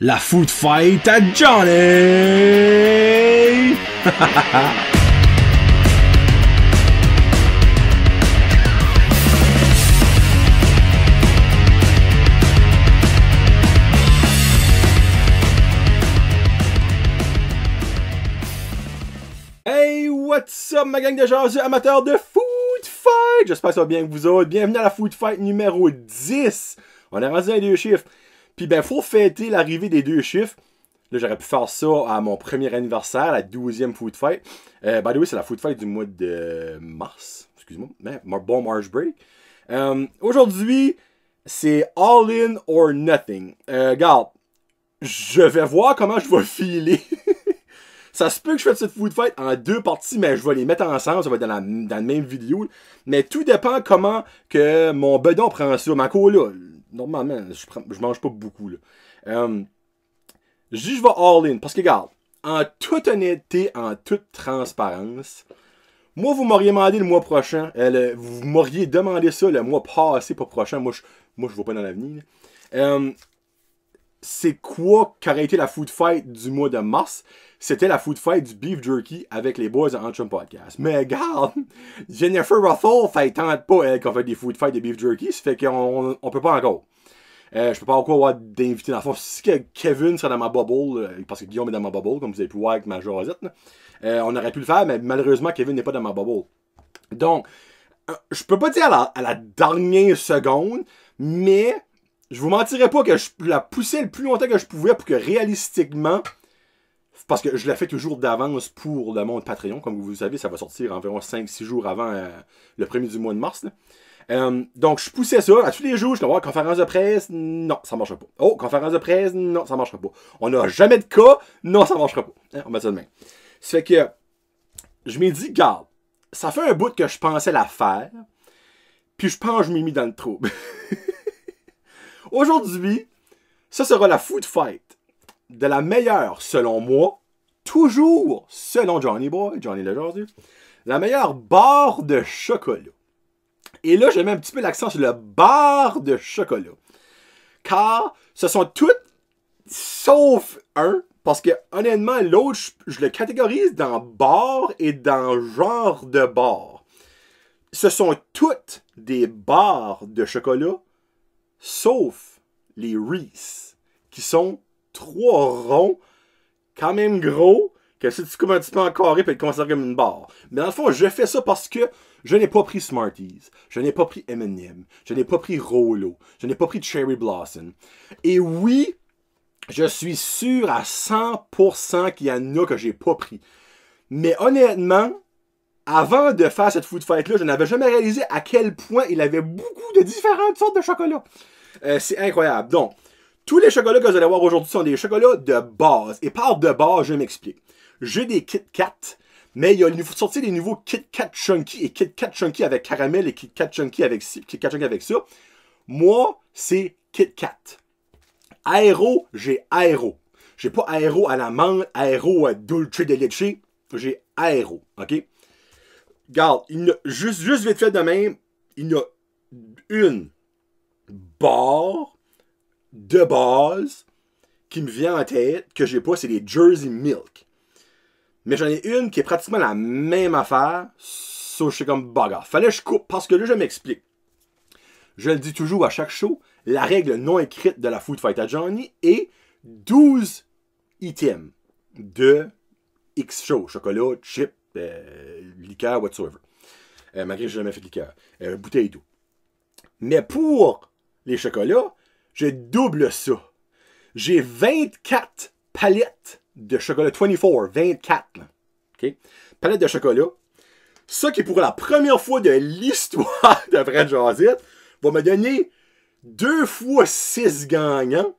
La food fight à Johnny! Hey, what's up ma gang de jaseux amateurs de food fight? J'espère que ça va bien avec vous autres. Bienvenue à la food fight numéro 10. On est rendu à 2 chiffres. Puis ben, faut fêter l'arrivée des 2 chiffres. Là, j'aurais pu faire ça à mon premier anniversaire, la 12e food fight. By the way, c'est la food fight du mois de mars. Excuse-moi. Bon March break. Aujourd'hui, c'est all in or nothing. Regarde, je vais voir comment je vais filer. Ça se peut que je fasse cette food fight en 2 parties, mais je vais les mettre ensemble, ça va être dans la même vidéo. Mais tout dépend comment que mon bedon prend ça. Ma là, normalement, je mange pas beaucoup. Là. Je dis je vais all in, parce que regarde, en toute honnêteté, en toute transparence, moi vous m'auriez demandé le mois prochain, vous m'auriez demandé ça le mois passé pour prochain, moi je vois pas dans l'avenir. C'est quoi qu'aurait été la food fight du mois de mars? C'était la food fight du beef jerky avec les boys de Antrim Podcast. Mais regarde, Jennifer Ruffle fait tente pas, elle, qu'on fait des food fights de beef jerky, ça fait qu'on peut pas encore. Je peux pas encore avoir d'invités dans le fond. Si Kevin serait dans ma bubble, parce que Guillaume est dans ma bubble, comme vous avez pu voir avec ma jasette, on aurait pu le faire, mais malheureusement, Kevin n'est pas dans ma bubble. Donc, je peux pas dire à la dernière seconde, mais je vous mentirais pas que je la poussais le plus longtemps que je pouvais pour que réalistiquement, parce que je la fais toujours d'avance pour le monde Patreon, comme vous le savez, ça va sortir environ 5-6 jours avant le premier du mois de mars. Donc je poussais ça à tous les jours, je vais voir conférence de presse, non, ça marchera pas. Oh, conférence de presse, non, ça marchera pas. On n'a jamais de cas, non, ça marchera pas. On met ça de main. Ça fait que je m'ai dit, garde, ça fait un bout que je pensais la faire, puis je pense que je m'ai mis dans le trouble. Aujourd'hui, ça sera la food fight de la meilleure, selon moi, toujours selon Johnny Boy, Johnny le Jaseux, la meilleure barre de chocolat. Et là, je mets un petit peu l'accent sur le barre de chocolat. Car ce sont toutes, sauf un, parce que honnêtement, l'autre, je le catégorise dans bar et dans genre de bar. Ce sont toutes des barres de chocolat, sauf les Reese, qui sont 3 ronds, quand même gros, que si tu coupes un petit peu en carré, peut être considéré comme une barre. Mais dans le fond, je fais ça parce que je n'ai pas pris Smarties, je n'ai pas pris M&M, je n'ai pas pris Rolo, je n'ai pas pris Cherry Blossom. Et oui, je suis sûr à 100% qu'il y en a que j'ai pas pris. Mais honnêtement, avant de faire cette food fight-là, je n'avais jamais réalisé à quel point il avait beaucoup de différentes sortes de chocolat. C'est incroyable. Donc, tous les chocolats que vous allez voir aujourd'hui sont des chocolats de base. Et par de base, je m'explique. J'ai des Kit Kat, mais il y a sorti des nouveaux Kit Kat Chunky et Kit Kat Chunky avec caramel et Kit Kat Chunky avec ci, Kit Kat Chunky avec ça. Moi, c'est Kit Kat. Aéro, j'ai Aéro. J'ai pas Aéro à la menthe, Aéro à dulce de leche. J'ai Aéro, ok? Regarde, juste vite fait de même, il y a une barre de base qui me vient en tête, que j'ai pas, c'est les Jersey Milk. Mais j'en ai une qui est pratiquement la même affaire, so je suis comme bagarre. Fallait que je coupe, parce que là, je m'explique. Je le dis toujours à chaque show, la règle non écrite de la food fight à Johnny est 12 items de X show. Chocolat, chip, liqueur, whatsoever. Malgré que j'ai jamais fait de liqueur. Bouteille d'eau. Mais pour les chocolats, je double ça. J'ai 24 palettes de chocolat. 24, là. Okay? Palettes de chocolat. Ça qui, pour la première fois de l'histoire de Fred Josette, va me donner 2 fois 6 gagnants,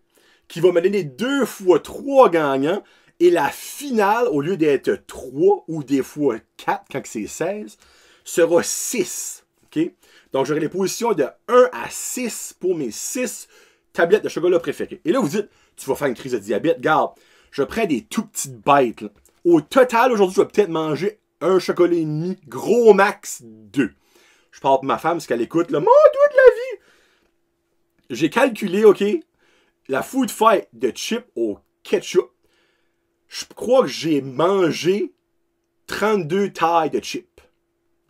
qui va me donner 2 fois 3 gagnants, et la finale, au lieu d'être 3 ou des fois 4, quand c'est 16, sera 6. Okay? Donc, j'aurai les positions de 1 à 6 pour mes 6 tablettes de chocolat préférées. Et là, vous dites, tu vas faire une crise de diabète. Regarde, je prends des tout petites bêtes. Là. Au total, aujourd'hui, je vais peut-être manger un chocolat et demi, gros max 2. Je parle pour ma femme, parce qu'elle écoute, là, mon doigt de la vie. J'ai calculé, OK, la food fight de chips au ketchup, je crois que j'ai mangé 32 tailles de chips.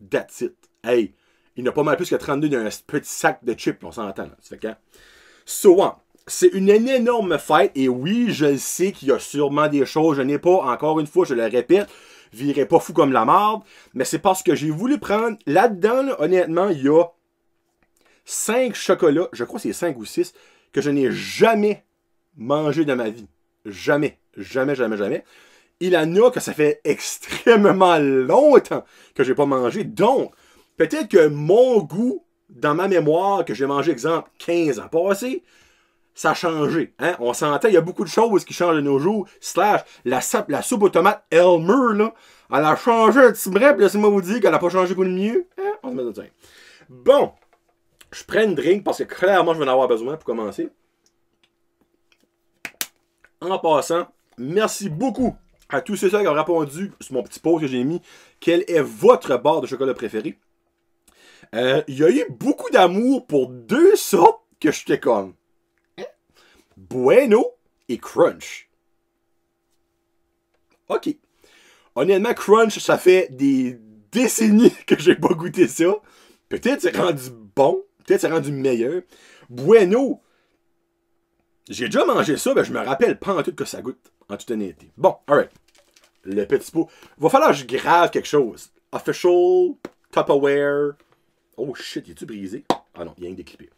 That's it. Hey, il n'y a pas mal plus que 32 d'un petit sac de chips, on s'entend. Ça fait que, so, c'est une énorme fête, et oui, je le sais qu'il y a sûrement des choses, je n'ai pas, encore une fois, je le répète, virez pas fou comme la marde, mais c'est parce que j'ai voulu prendre, là-dedans, là, honnêtement, il y a 5 chocolats, je crois que c'est 5 ou 6, que je n'ai jamais mangé de ma vie. Jamais. Jamais, jamais, jamais. Il en a que ça fait extrêmement longtemps que j'ai pas mangé. Donc, peut-être que mon goût, dans ma mémoire, que j'ai mangé, exemple, 15 ans passés, ça a changé. Hein? On s'entend, il y a beaucoup de choses qui changent de nos jours. Slash, la soupe aux tomates Elmer, là, elle a changé un petit brin, puis laissez-moi vous dire qu'elle a pas changé pour le mieux. Hein? On se met de ça. Bon, je prends une drink parce que clairement, je vais en avoir besoin pour commencer. En passant, merci beaucoup à tous ceux qui ont répondu sur mon petit post que j'ai mis. Quel est votre barre de chocolat préféré? Il y a eu beaucoup d'amour pour 2 sortes que j'étais comme Bueno et Crunch. Ok. Honnêtement, Crunch, ça fait des décennies que j'ai pas goûté ça. Peut-être c'est rendu bon. Peut-être c'est rendu meilleur. Bueno, j'ai déjà mangé ça, mais je me rappelle pas en tout que ça goûte. En toute honnêteté. Bon, alright. Le petit pot. Il va falloir que je grave quelque chose. Official Tupperware. Oh shit, il est-tu brisé? Ah non, il y a rien d'équipé.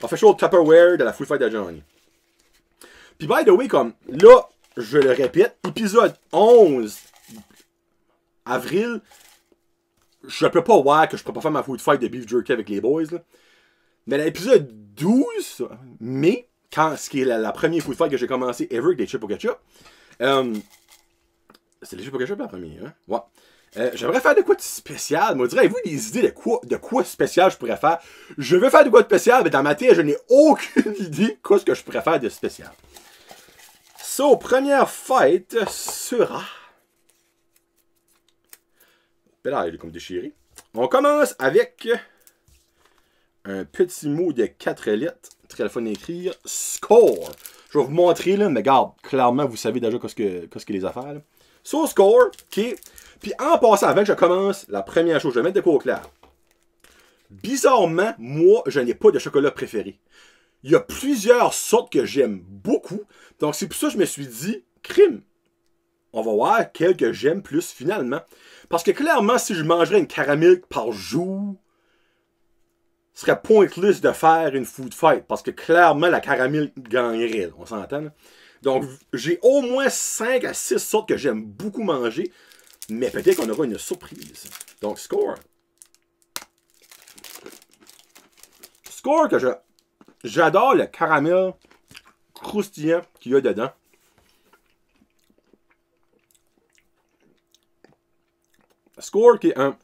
Official Tupperware de la Food Fight de Johnny. Puis by the way, comme là, je le répète, épisode 11 avril, je peux pas voir que je peux pas faire ma Food Fight de Beef Jerky avec les boys, là. Mais l'épisode 12 mai, quand ce qui est la première Food Fight que j'ai commencé ever avec des chips au ketchup, c'est les chips au ketchup la première, hein? Ouais. J'aimerais faire de quoi de spécial. Moi, avez-vous des idées de quoi spécial je pourrais faire? Je veux faire de quoi de spécial, mais dans ma tête, je n'ai aucune idée de quoi ce que je pourrais faire de spécial. So, première fête sera... Là, il est comme déchiré. On commence avec un petit mot de 4 lettres. Très fun à écrire. Score. Je vais vous montrer, là, mais regarde, clairement, vous savez déjà qu'est-ce que les affaires. Là. So, score, ok. Puis en passant, avant que je commence, la première chose, je vais mettre de quoi au clair. Bizarrement, moi, je n'ai pas de chocolat préféré. Il y a plusieurs sortes que j'aime beaucoup. Donc, c'est pour ça que je me suis dit, crime. On va voir quelles que j'aime plus finalement. Parce que clairement, si je mangerais une caramel par jour, ce serait pointless de faire une food fight. Parce que clairement, la caramel gagnerait. On s'entend. Donc, j'ai au moins 5 à 6 sortes que j'aime beaucoup manger. Mais peut-être qu'on aura une surprise. Donc, score. Score que j'adore le caramel croustillant qu'il y a dedans. Score qui est un...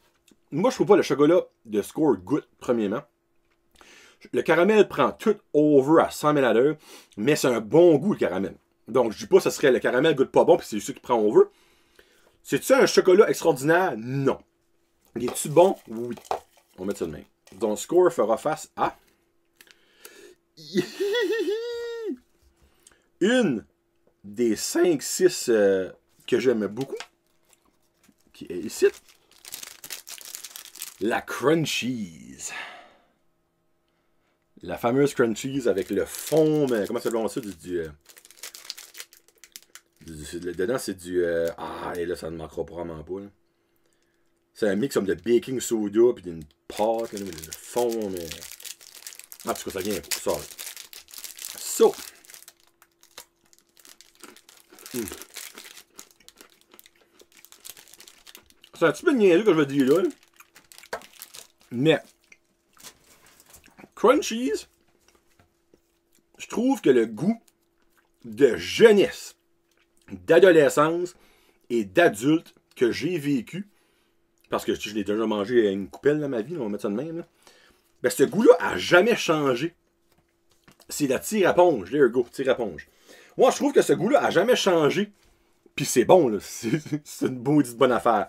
Moi, je trouve pas le chocolat de Score goûte, premièrement. Le caramel prend tout over à 100 000 à l'heure, mais c'est un bon goût, le caramel. Donc, je dis pas que ce serait le caramel goûte pas bon, puis c'est celui qui prend over. C'est-tu un chocolat extraordinaire? Non. Est-tu bon? Oui. On va mettre ça de même. Donc, Score fera face à... une des 5-6 que j'aime beaucoup, qui est ici. La Crunchies. La fameuse Crunchies avec le fond, mais comment ça s'appelle ça? Dedans, c'est du... et là, ça ne manquera probablement pas. Là. C'est un mix comme de baking soda puis d'une pâte, là, le fond, mais... Ah, parce que ça vient ça. So. C'est un petit peu de niaiserie que je vais dire là. Mais... Crunchies, je trouve que le goût de jeunesse, d'adolescence et d'adulte que j'ai vécu, parce que je l'ai déjà mangé à une coupelle dans ma vie, on va mettre ça de même, là, ben ce goût-là a jamais changé. C'est la tire-éponge, there you go, tire-éponge. Moi, je trouve que ce goût-là a jamais changé. Puis c'est bon, là, c'est une bonne affaire.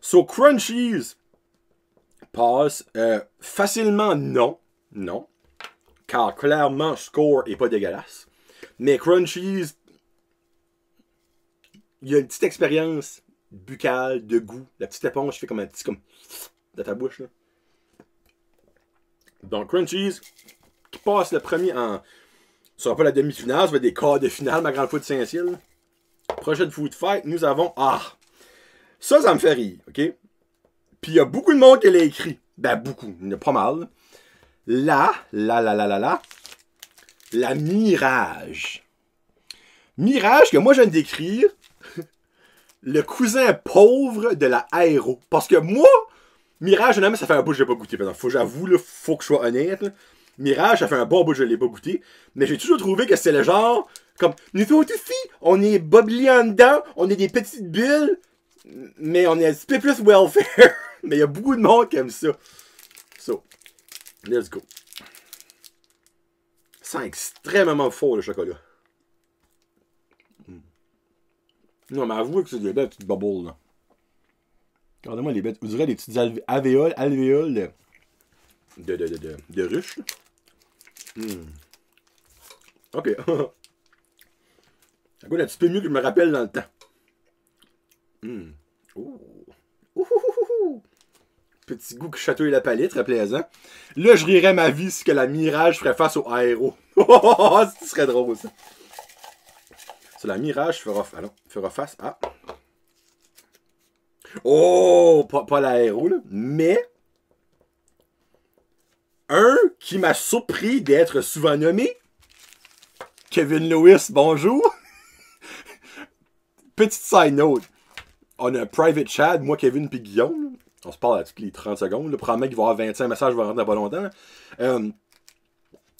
So, Crunchies passe facilement non. Non. Car clairement, Score est pas dégueulasse. Mais Crunchies, il y a une petite expérience buccale, de goût. La petite éponge fait comme un petit comme dans ta bouche. Là. Donc Crunchies, qui passe le premier en... Ce sera pas la demi-finale, ça va être des quarts de finale, ma grande foot de Saint-Cyr. Prochaine food fight, nous avons... Ah! Ça me fait rire, OK? Puis il y a beaucoup de monde qui l'a écrit. Ben, beaucoup. Il y en a pas mal. La Mirage. Mirage que moi, je viens de décrire le cousin pauvre de la Aéro. Parce que moi, Mirage, ça fait un bout que je l'ai pas goûté. Faut j'avoue, là, faut que je sois honnête. Là. Mirage, ça fait un bon bout que je l'ai pas goûté. Mais j'ai toujours trouvé que c'est le genre, comme, nous autres ici, on est boblés en dedans, on est des petites bulles, mais on est un petit peu plus welfare. Mais il y a beaucoup de monde qui aime ça. So, let's go. Ça sent extrêmement fort, le chocolat. Non, mais avouez que c'est des belles petites bubbles, là. Regardez-moi les bêtes. Vous direz des petites alvéoles de ruche. Ok. Ça goûte un petit peu mieux que je me rappelle dans le temps. Petit goût qui chatouille la palette, très plaisant. Là, je rirais ma vie si que la Mirage ferait face au Aéro. Ce serait drôle, ça. C'est la Mirage fera face à... Oh! Pas l'Aéro, là. Mais... Un qui m'a surpris d'être souvent nommé. Kevin Lewis, bonjour. Petite side note. On a un private chat, moi, Kevin puis Guillaume. On se parle à toutes les 30 secondes. Probablement qu'il va y avoir 25 messages, je vais rentrer dans pas longtemps.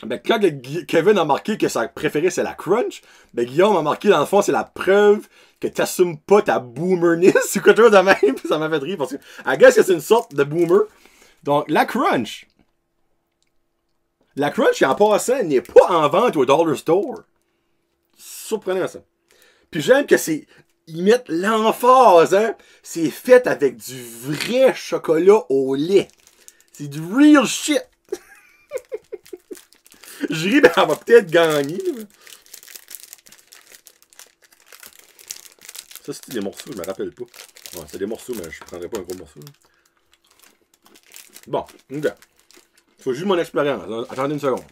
Ben, quand Kevin a marqué que sa préférée c'est la Crunch, ben Guillaume a marqué dans le fond c'est la preuve que t'assumes pas ta boomerness ou quelque chose de même. Ça m'a fait rire parce que I guess que c'est une sorte de boomer. Donc la Crunch. La Crunch, en passant, n'est pas en vente au Dollar Store. Surprenant, ça. Puis j'aime que c'est... Ils mettent l'emphase, hein. C'est fait avec du vrai chocolat au lait. C'est du real shit. Je ris, ben elle va peut-être gagner. Ça, c'était des morceaux, je me rappelle pas. Ouais, c'est des morceaux, mais je prendrais pas un gros morceau. Bon, ok. Faut juste mon expérience. Attendez une seconde.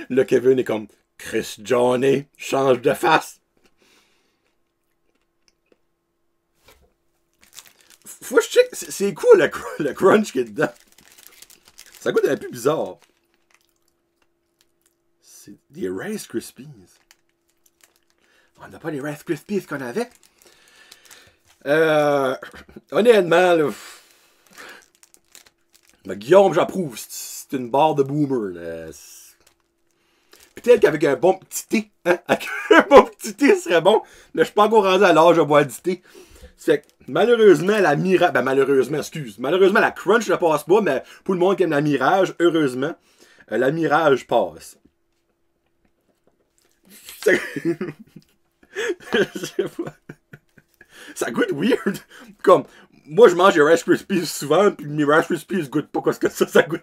Le Kevin est comme Chris Johnny, change de face. Faut que je check. C'est quoi le crunch qui est dedans? Ça goûte un peu bizarre. C'est des Rice Krispies. On n'a pas les Rice Krispies qu'on avait. Honnêtement, là. Mais Guillaume, j'approuve. C'est une barre de boomer. Peut-être qu'avec un bon petit thé, hein? Avec un bon petit thé, ce serait bon. Mais je suis pas encore rendu à l'âge de boire du thé. C'est que, malheureusement, la Mirage... Ben, malheureusement, excuse. Malheureusement, la Crunch ne passe pas, mais pour le monde qui aime la Mirage, heureusement, la Mirage passe. Je sais pas. Ça goûte weird. Comme, moi, je mange des Rice Krispies souvent, puis mes Rice Krispies goûtent pas quoi ce que ça goûte.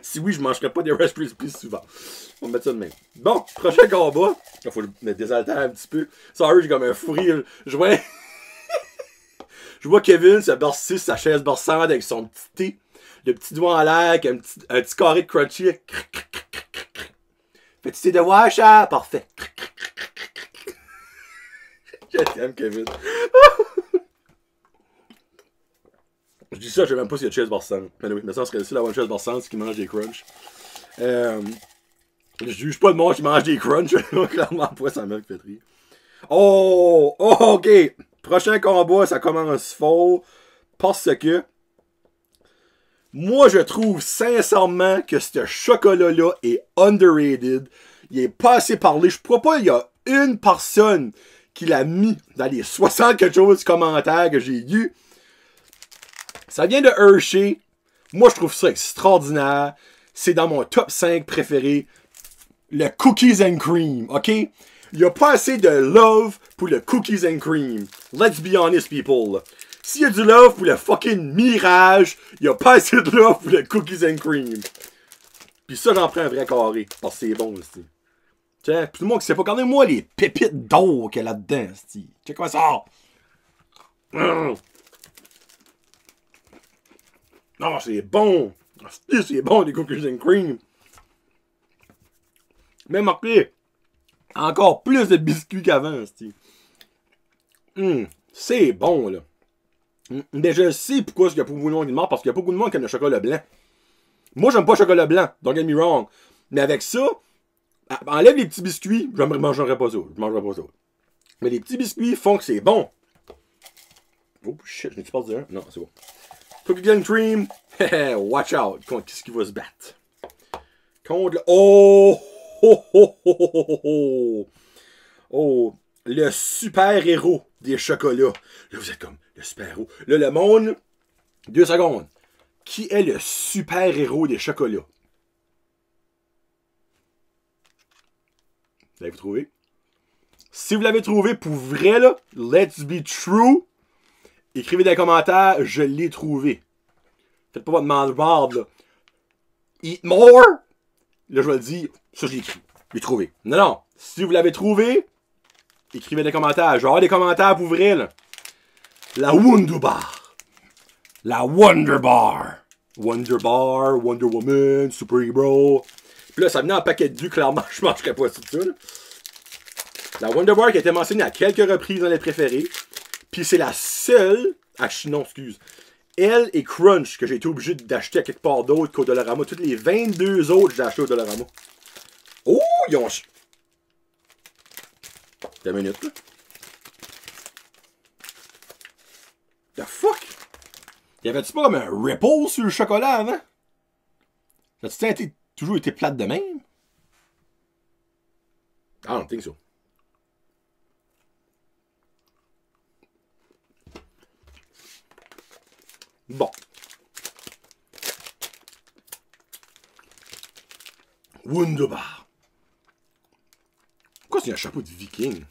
Si oui, je mangerais pas des Rice Krispies souvent. On va mettre ça de même. Bon, prochain combat. Il faut que je me désaltère un petit peu. Sorry, j'ai comme un fou rire. Je vois Kevin se bercer sa chaise berçante avec son petit thé. Le petit doigt en l'air avec un petit carré de crunchy. Petit thé de Washa. Parfait. Je t'aime, Kevin. Je dis ça, je sais même pas s'il y a de chaise berçante. Mais oui, mais ça serait aussi d'avoir une chaise berçante qui mange des crunchs. Je juge pas de moi qui mange des crunchs. Clairement pas, ça m'a fait rire. Oh, ok. Prochain combat, ça commence fort. Parce que moi, je trouve sincèrement que ce chocolat-là est underrated. Il est pas assez parlé. Je crois pas qu'il y a une personne qui l'a mis dans les 60 quelque chose commentaires que j'ai eu. Ça vient de Hershey. Moi, je trouve ça extraordinaire. C'est dans mon top 5 préféré. Le Cookies and Cream, ok? Il n'y a pas assez de love pour le cookies and cream. Let's be honest, people. S'il y a du love pour le fucking mirage, il n'y a pas assez de love pour le cookies and cream. Puis ça, j'en prends un vrai carré. Parce que c'est bon, aussi. Tiens, tout le monde qui sait pas, regardez-moi les pépites d'or qu'il y a là-dedans, c'ti. Check quoi ça. Non, c'est bon. C'est bon, les cookies and cream. Mais marquez, encore plus de biscuits qu'avant, c'ti. C'est bon, là. Mais je sais pourquoi il y a pas beaucoup de monde qui demande, parce qu'il y a pas beaucoup de monde qui aime le chocolat blanc. Moi, j'aime pas le chocolat blanc, don't get me wrong. Mais avec ça, enlève les petits biscuits, je ne mangerai pas ça. Je mangerai pas ça. Mais les petits biscuits font que c'est bon. Oh shit, je n'ai-tu pas dit un? Non, c'est bon. Cookies and cream, watch out. Contre qu'est-ce qui va se battre? Contre le... Oh! Oh, oh, oh, oh, oh, oh. Oh, le super-héros des chocolats. Là, vous êtes comme, le super-héros. Là, le monde, 2 secondes. Qui est le super-héros des chocolats? L'avez-vous trouvé? Si vous l'avez trouvé pour vrai, là, let's be true, écrivez dans les commentaires, je l'ai trouvé. Faites pas votre marde, là. Eat more! Là, je vais le dire, ça, je l'ai écrit. Je l'ai trouvé. Non, non. Si vous l'avez trouvé, écrivez dans les commentaires. Je vais avoir des commentaires pour vrai, là. La Wonder Bar. La Wonder Bar. Wonder Bar, Wonder Woman, Super Hero. Puis là, ça venait en paquet de 2, clairement, je mangerais pas tout ça, là. La Wonder Bar qui a été mentionnée à quelques reprises dans les préférés. Puis c'est la seule... Ah, non, excuse. Elle et Crunch que j'ai été obligé d'acheter à quelque part d'autre qu'au Dollarama. Toutes les 22 autres, j'ai acheté au Dollarama. Oh, ils ont... Deux minutes, là. The fuck? Y avait-tu pas comme un ripple sur le chocolat avant? As-tu toujours été plate de même? I don't think so. Bon. Wunderbar. Pourquoi c'est un chapeau de viking?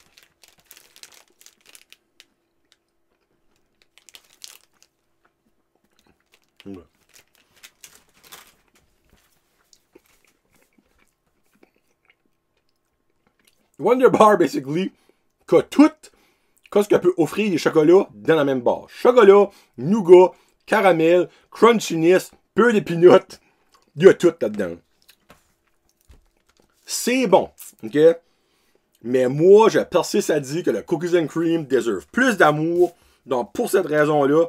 Ouais. Wonder Bar, basically, qu'a tout ce qu'elle peut offrir les chocolats dans la même barre. Chocolat, nougat, caramel, crunchiness, peu de peanuts. Il y a tout là-dedans. C'est bon, ok? Mais moi, je persiste à dire que le Cookies and Cream deserve plus d'amour. Donc, pour cette raison-là,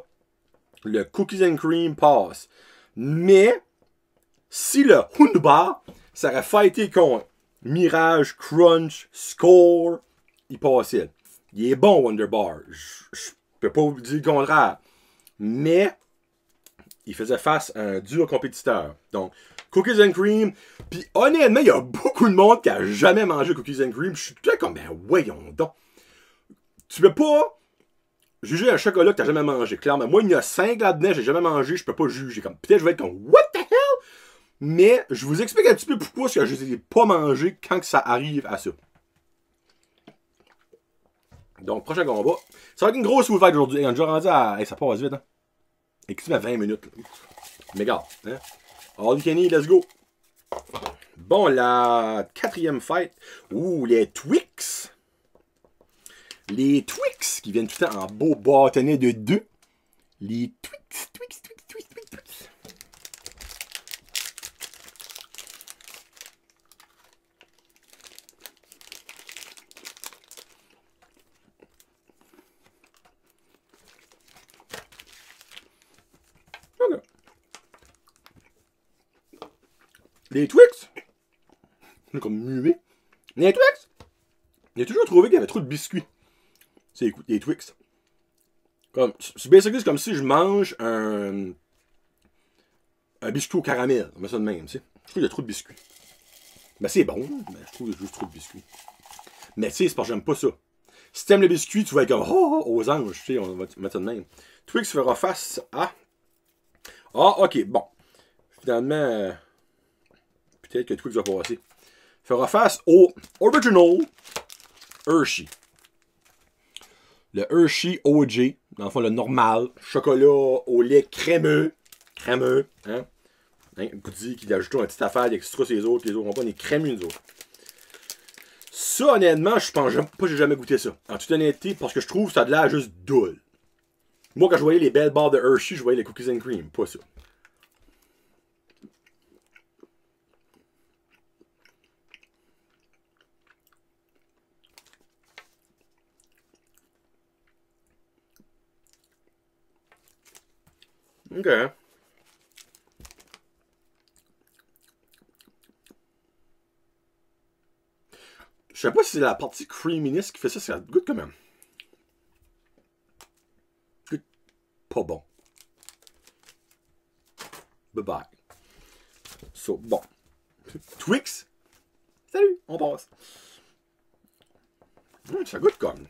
le Cookies and Cream passe. Mais, si le Wunderbar, ça aurait fighté contre Mirage, Crunch, Score, il passait. Il est bon, Wunderbar. Je peux pas vous dire le contraire. Mais, il faisait face à un dur compétiteur. Donc, Cookies and Cream. Puis honnêtement, il y a beaucoup de monde qui a jamais mangé Cookies and Cream. Je suis tout comme, ben voyons donc. Tu peux pas juger un chocolat que t'as jamais mangé. Clairement, moi, il y en a 5 là-dedans, j'ai jamais mangé, je peux pas juger. Comme, peut-être je vais être comme, what the hell? Mais je vous explique un petit peu pourquoi je ne les ai pas mangés quand que ça arrive à ça. Donc, prochain combat. Ça va être une grosse food fight aujourd'hui. On est déjà rendu à... Hey, ça passe vite, hein? Et qui met 20 minutes. Là. Mais regarde, hein? All you can eat, let's go. Bon, la 4e fight. Ouh, les Twix. Les Twix qui viennent tout le temps en beau bâtonnet de 2. Les Twix. Okay. Les Twix. C'est comme muet. Les Twix. J'ai toujours trouvé qu'il y avait trop de biscuits. C'est les Twix. C'est comme si je mange un biscuit au caramel. On met ça de même, tu sais. Je trouve qu'il y a trop de biscuits. Ben c'est bon, mais je trouve qu'il y a juste trop de biscuits. Mais tu sais, c'est parce que j'aime pas ça. Si t'aimes le biscuit, tu vas être comme aux anges, tu sais, on va mettre ça de même. Twix fera face à... Ah, ok, bon. Finalement, peut-être que Twix va passer. Fera face au Original Hershey. Le Hershey OG, dans le fond, le normal. Chocolat au lait crémeux. Crémeux, hein? Goody qui ajoute une petite affaire extra sur les autres n'ont pas des crémeux, nous autres. Ça, honnêtement, je pense pas que j'ai jamais goûté ça. En toute honnêteté, parce que je trouve que ça a de l'air juste doule. Moi, quand je voyais les belles barres de Hershey, je voyais les cookies and cream, pas ça. Ok. Je sais pas si c'est la partie creaminess qui fait ça, ça goûte quand même. Goûte pas bon. Bye bye. So, bon. Twix. Salut, on passe. Ça goûte comme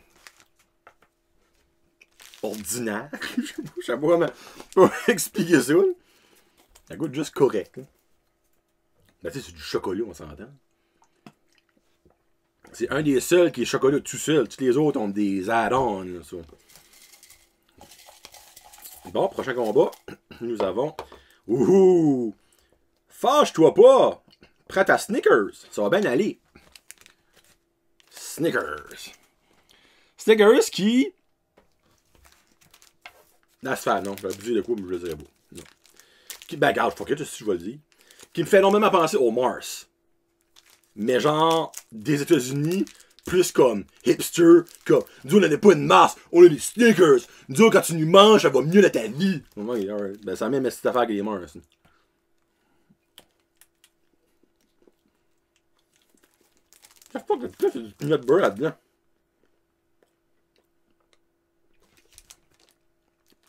ordinaire. Je sais pas comment expliquer ça. Ça goûte juste correct. Ben, tu sais, c'est du chocolat, on s'entend. C'est un des seuls qui est chocolat tout seul. Tous les autres ont des add-ons. Bon, prochain combat. Nous avons... Ouhou! Fâche-toi pas! Prends ta Snickers. Ça va bien aller. Snickers. Snickers qui... Là, c'est fait, non. Je vais abuser de quoi, mais je le dirais pas. Non. Qui, ben, regarde, fuck it, si je vais le dire. Qui me fait énormément penser au Mars. Mais genre, des États-Unis, plus comme hipster, comme, nous on n'avait pas une masse, on a des Snickers. Nous quand tu nous manges, ça va mieux dans ta vie. Ben, ça a même cette affaire avec les Mars. Ça fuck, c'est du peanut butter là-dedans.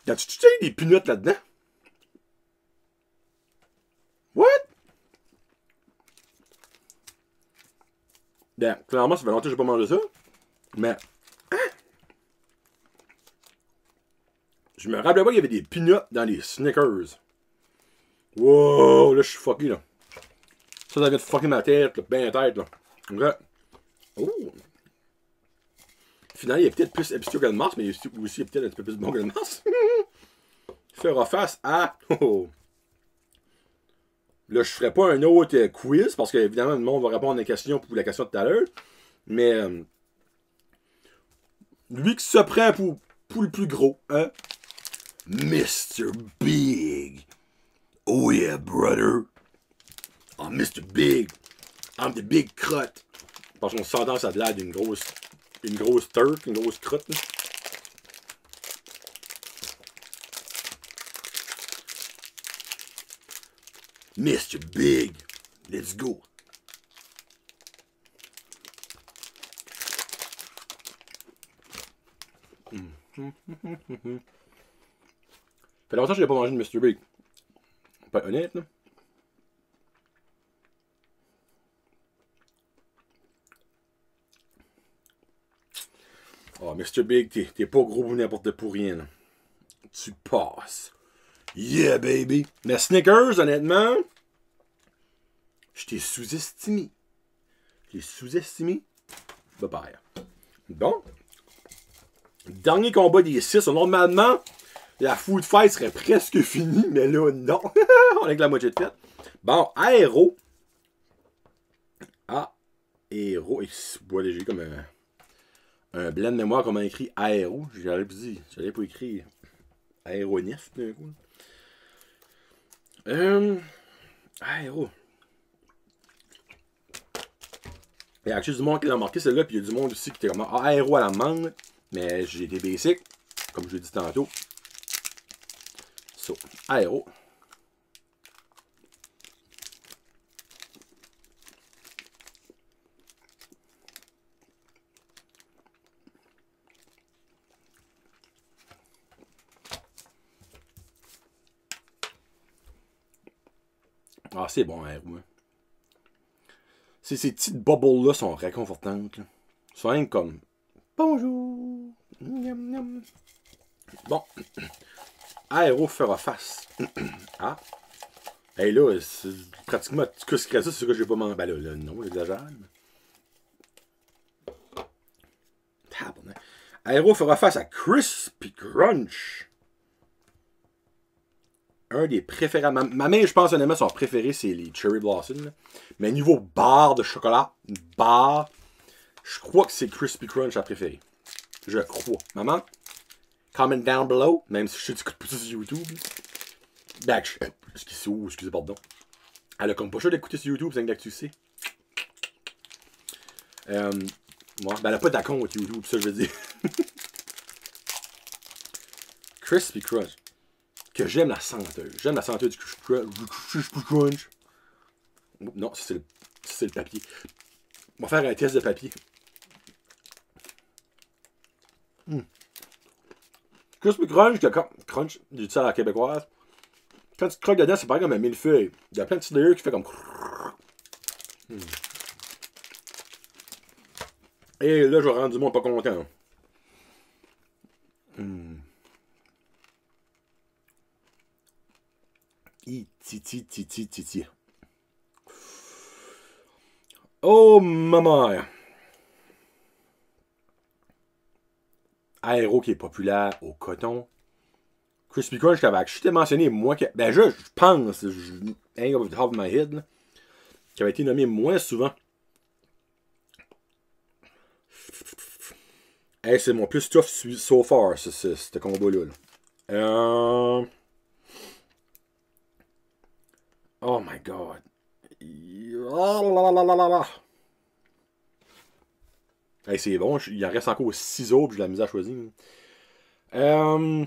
T'as-tu des peanuts là-dedans? What? Ben, clairement, ça fait longtemps que j'ai pas mangé ça. Mais. Hein? Je me rappelais pas qu'il y avait des peanuts dans les Snickers. Wow, là, je suis fucké, là. Ça vient de fucker ma tête, là, ben tête, là. Ok. Oh. Finalement, il est peut-être plus obscur que le Mars, mais il est aussi peut-être un petit peu plus bon que le Mars. Fera face à. Oh. Là, je ferai pas un autre quiz, parce qu'évidemment, le monde va répondre à la question pour la question de tout à l'heure. Mais. Lui qui se prend pour le plus gros, hein? Mr. Big. Oh yeah, brother. Oh, Mr. Big. I'm the big crotte. Parce qu'on s'entend, ça a l'air d'une grosse turf, une grosse crotte. Là. Mr. Big. Let's go. Fait longtemps que je n'ai pas mangé de Mr. Big. Pas honnête, là. Oh, Mr. Big, t'es pas gros ou n'importe pour rien, là. Tu passes. Yeah, baby. Mais Snickers, honnêtement, je t'ai sous-estimé. Je t'ai sous-estimé. Bye bye. Bon. Dernier combat des 6. Normalement, la food fight serait presque finie, mais là, non. On est que la moitié de fête. Bon, Aéro. Aéro. Bois léger comme un blanc de mémoire, comme on écrit Aéro. J'allais pas écrire Aéronef d'un coup. Aéro. Il y a quelque chose du monde qui l'a marqué celle-là, puis il y a du monde aussi qui était comme Aéro à la mangue. Mais j'ai des basics, comme je l'ai dit tantôt. So, Aéro. Ah, c'est bon, Aéro. Hein. Ces petites bubbles-là sont réconfortantes. Là. Sont rien comme bonjour. Miam, miam. Bon. Aéro fera face. Ah. Et là, pratiquement tout ce que c'est ça, c'est ce que j'ai pas mangé. Ben là, non, j'exagère. Aéro fera face à Crispy Crunch. Un des préférés. Ma main, je pense, honnêtement, son préféré, c'est les Cherry Blossom. Là. Mais niveau barre de chocolat, barre, je crois que c'est Crispy Crunch à préférer. Je crois. Maman, comment down below, même si je sais que tu écoutes pas ça sur YouTube. Ben, excusez, pardon. Elle a comme pas chaud d'écouter sur YouTube, c'est que tu sais. Moi, ben elle a pas d'account avec YouTube, ça je veux dire. Crispy Crunch. Que j'aime la senteur. J'aime la senteur du Crispy Crunch. Non, c'est le papier. On va faire un test de papier. Crispy Crunch, crunch, j'ai dit ça à la québécoise. Quand tu croques dedans, c'est pareil comme un millefeuille. Il y a plein de petits layers qui fait comme. Et là, je vais rendre du monde pas content. Titi. Oh, maman! Aéro qui est populaire au coton. Crispy Crunch, je t'ai mentionné, moi, ben je pense, hang off the top of my head, là, qui avait été nommé moins souvent. Hey, c'est mon plus tough so far, ce combat-là. Oh my god. Hey, c'est bon, il en reste encore 6 autres, j'ai de la misère à choisir. Je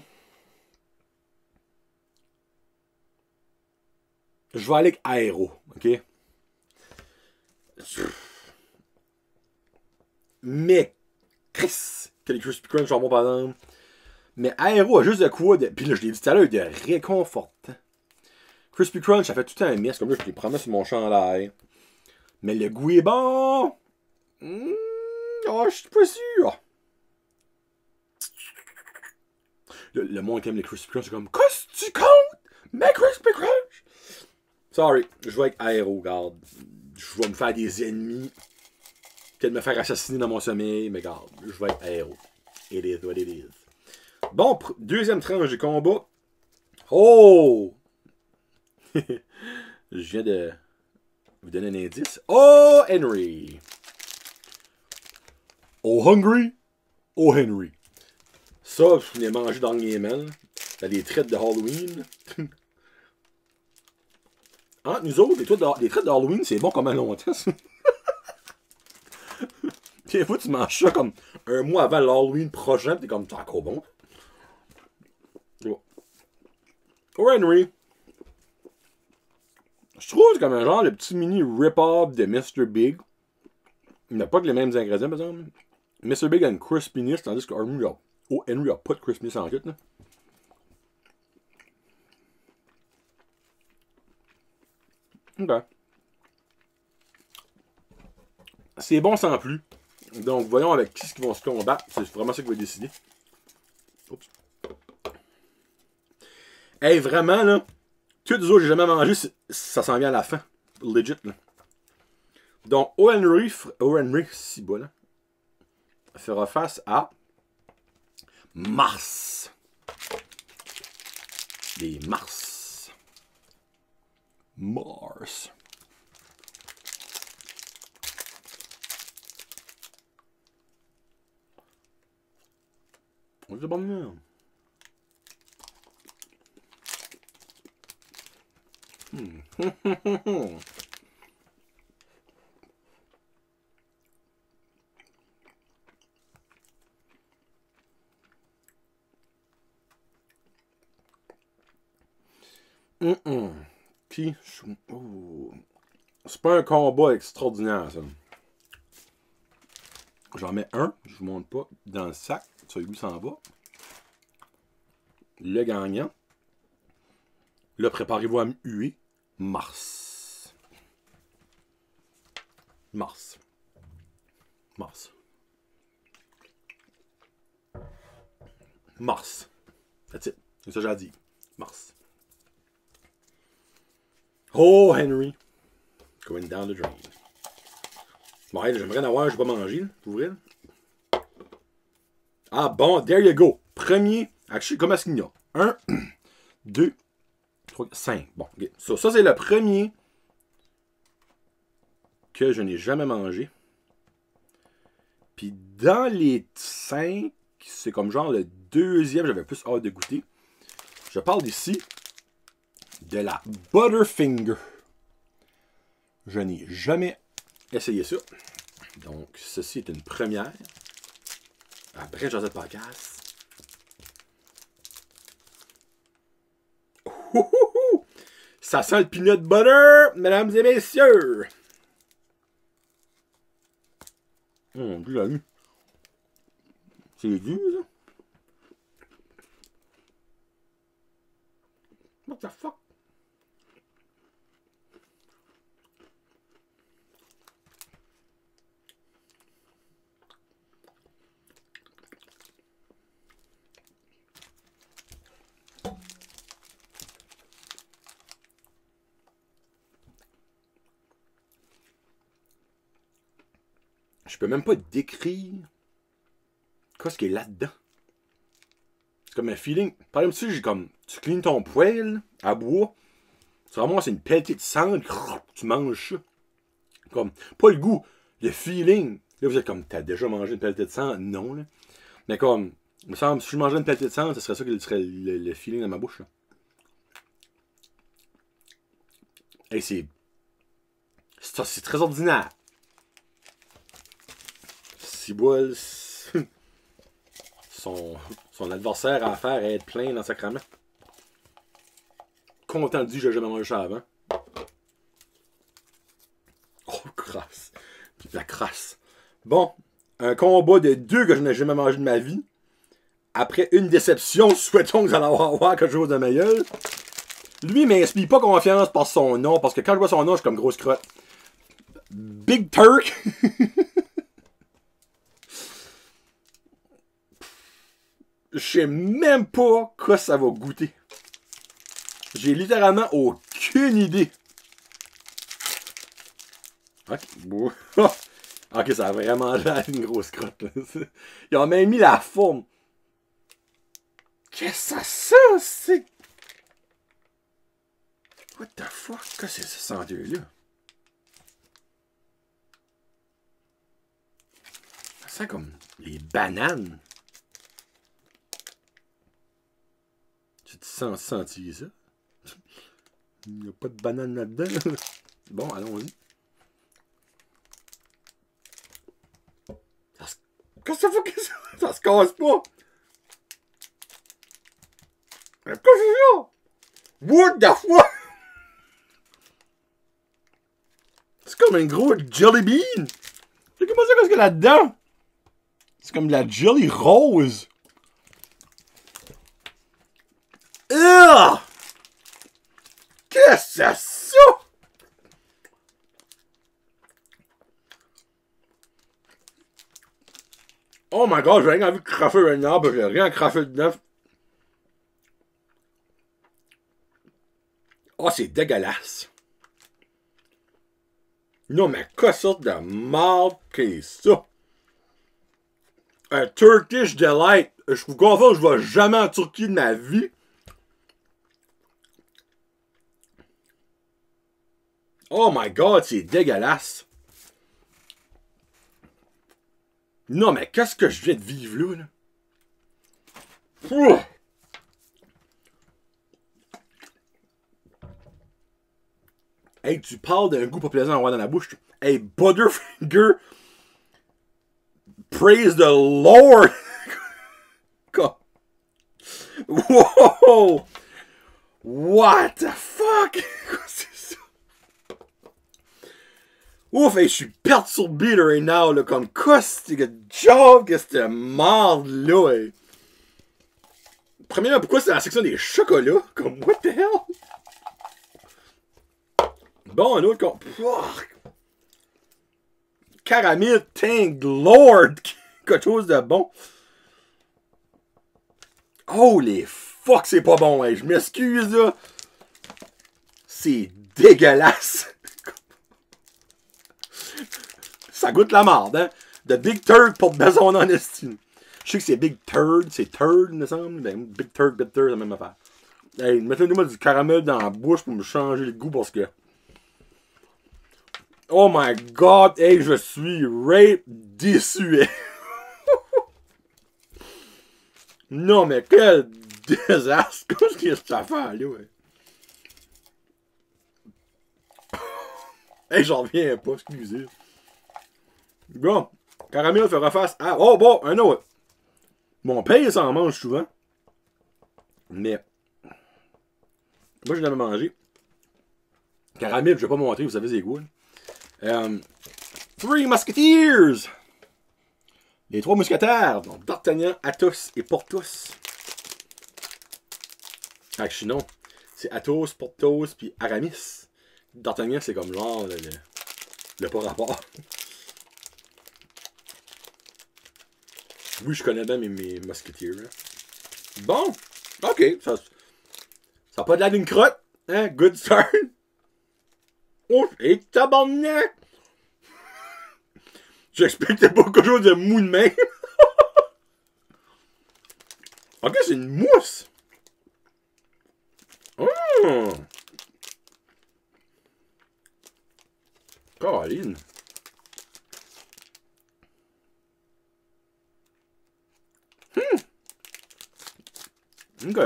vais aller avec Aéro, ok? Mais, Chris, que les Crispy Crunch sont bons par exemple. Mais Aéro a juste de quoi, puis là je l'ai dit tout à l'heure, de réconfortant. Crispy Crunch, ça fait tout un mess, comme là je les promets sur mon chandail. Mais le goût est bon! Oh, je suis pas sûr! Le monde qui aime les Crispy Crunch, c'est comme, qu'est-ce que tu comptes? Mais Crispy Crunch! Sorry, je vais avec Aéro, garde. Je vais me faire des ennemis. Peut-être me faire assassiner dans mon sommeil, mais garde, je vais avec Aéro. It is what it is. Bon, deuxième tranche du combat. Oh! Je viens de vous donner un indice. Oh, Henry! Oh, Hungry! Oh, Henry! Ça, je l'ai mangé dernièrement. T'as des traites de Halloween. Entre nous autres, les traites d'Halloween, c'est bon comme un longtemps, ça. Des fois, tu manges ça comme un mois avant l'Halloween prochain, pis t'es comme, c'est encore bon. Oh, Henry! Je trouve que c'est comme un genre de petit mini rip-off de Mr. Big. Il n'a pas que les mêmes ingrédients, par exemple. Mr. Big a une crispiness, tandis que Henry a pas de crispiness en tout, là. Ok. C'est bon sans plus. Donc, voyons avec qui ils vont se combattre. C'est vraiment ça qui va décider. Oups. Hey, vraiment, là. Tous les autres que j'ai jamais mangé, ça s'en vient à la fin. Legit, là. Donc, O. Henry, si bon, là, fera face à Mars. Les Mars. Mars. C'est bon, là. Puis, c'est pas un combat extraordinaire, ça. J'en mets un, je vous montre pas, dans le sac, celui s'en va. Le gagnant. Là, préparez-vous à me huer. Mars. Mars. Mars. Mars. That's it. C'est ça que j'ai dit. Mars. Oh, Henry. Going down the drain. Bon, j'aimerais en avoir, je vais pas manger, pour vrai. Ah bon, there you go. Premier, actually, comment est-ce qu'il y a? 1, 2, 3, 5. Bon, ok. Ça c'est le premier que je n'ai jamais mangé. Puis dans les 5, c'est comme genre le deuxième, j'avais plus hâte de goûter. Je parle ici de la Butterfinger. Je n'ai jamais essayé ça. Donc, ceci est une première. Après, j'en ai pas casse. Ça sent le peanut butter, mesdames et messieurs. C'est dur, ça. What the fuck? Je peux même pas décrire qu'est-ce qu'il y a là-dedans. C'est comme un feeling. Par exemple, j'ai comme. Tu cleans ton poêle à bois. C'est vraiment une pelletée de cendre. Tu manges ça. Comme. Pas le goût. Le feeling. Là, vous êtes comme. T'as déjà mangé une pelletée de cendre? Non, là. Mais comme. Il me semble, si je mangeais une pelletée de cendre, ce serait ça qui serait le feeling dans ma bouche. Là. Et c'est. C'est très ordinaire. Ciboule. Son adversaire à faire est être plein dans sacrament. Content de dire que j'ai jamais mangé ça avant. Oh, crasse. Puis de la crasse. Bon, un combat de 2 que je n'ai jamais mangé de ma vie. Après une déception, souhaitons que vous allez avoir quelque chose de meilleur. Lui, il m'inspire pas confiance par son nom, parce que quand je vois son nom, je suis comme grosse crotte. Big Turk. Je sais même pas quoi ça va goûter. J'ai littéralement aucune idée. Ok, ok, ça a vraiment l'air d'une grosse crotte. Là. Ils ont même mis la forme. Qu'est-ce que ça c'est? What the fuck? Qu'est-ce que c'est ce senteur-là? Ça sent comme les bananes. Tu te sens sentir ça? Il n'y a pas de banane là-dedans. Bon, allons-y. Qu'est-ce que ça fait que ça? Ça se casse pas! Qu'est-ce que c'est ça? What the fuck? C'est comme un gros jelly bean! C'est comment ça qu'est-ce qu'il y a là-dedans? C'est comme de la jelly rose! Ugh! Qu'est-ce que c'est ça? Oh my god, j'ai rien envie de craffer un arbre, j'ai rien à craffer dedans. Oh, c'est dégueulasse. Non, mais quelle sorte de marde qu'est ça? Un Turkish Delight. Je vous confirme, je vais jamais en Turquie de ma vie. Oh my god, c'est dégueulasse. Non, mais qu'est-ce que je viens de vivre là? Ouh. Hey, tu parles d'un goût pas plaisant à avoir dans la bouche. Hey, Butterfinger. Praise the Lord. Wow. What the fuck? C'est ça? Ouf, hey, je suis perturbé right now, là, comme quoi c'est que job que c'était marde là, hey. Premièrement, pourquoi c'est la section des chocolats? Comme, what the hell? Bon, un autre con... Caramel, thank Lord! Quelque chose de bon. Holy fuck, c'est pas bon, hey. Je m'excuse, là. C'est dégueulasse. Ça goûte la marde, hein? The Big Turk pour son honesty. Je sais que c'est Big Turd, c'est Turd, il me semble. Ben, Big Turd, c'est la même affaire. Hey, mettez-moi du caramel dans la bouche pour me changer le goût parce que. Oh my god, hey, je suis déçu. Non, mais quel désastre! Qu'est-ce qu'il y a cette affaire-là, ouais? Hey, j'en reviens pas, excusez. Bon, caramel fait reface à. Oh, bon, un autre. Mon père s'en mange souvent. Mais. Moi, je l'ai mangé. Caramel, je vais pas montrer, vous savez, c'est quoi. Three Musketeers! Les trois mousquetaires. Donc, D'Artagnan, Athos et Porthos. Actually, non. C'est Athos, Porthos, puis Aramis. D'Artagnan, c'est comme genre le pas rapport. Oui, je connais bien mes musketeers. Hein. Bon, ok. Ça a pas de l'air d'une crotte. Hein? Good start. Oh, et tabarnak! J'expectais pas quelque chose de mou de main. Ok, c'est une mousse. Oh! Caroline. Ok.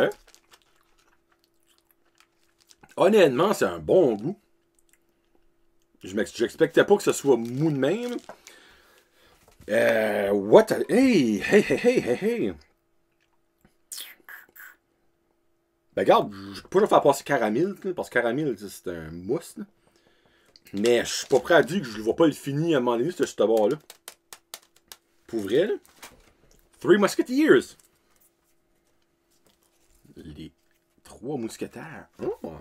Honnêtement, c'est un bon goût. J'expectais pas que ce soit mou de même. What? Hey! Ben regarde, je peux pas faire passer caramel, parce que caramel, c'est un mousse. Là. Mais je suis pas prêt à dire que je ne vais pas le finir à un moment donné, ce bord-là. Pour vrai, là. Three Musketeers. Les trois mousquetaires. Oh.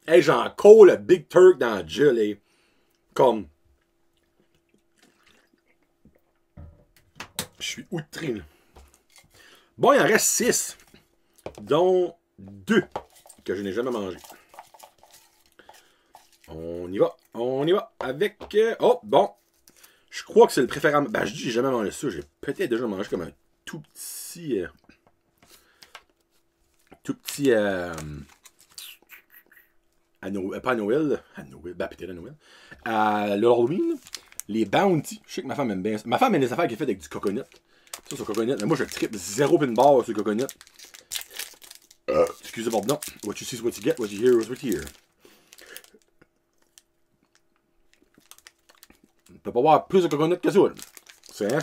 Hey, j'ai encore le Big Turk dans le gel, hey. Comme. Je suis outré, là. Bon, il en reste 6. Dont 2 que je n'ai jamais mangé. On y va avec... Oh, bon. Je crois que c'est le préférable. Ben, je dis j'ai jamais mangé ça. J'ai peut-être déjà mangé comme un tout petit... pas à Noël. À Noël. Ben, peut-être à Noël. À l'Halloween. Les Bounty. Je sais que ma femme aime bien ça. Ma femme aime les affaires qui est faites avec du coconut. Ça, c'est du coconut. Mais moi, je tripe zéro pin barre sur le coconut. Excusez, pardon. What you see is what you get. What you hear is what you hear. On peut pas avoir plus de coconut que ça.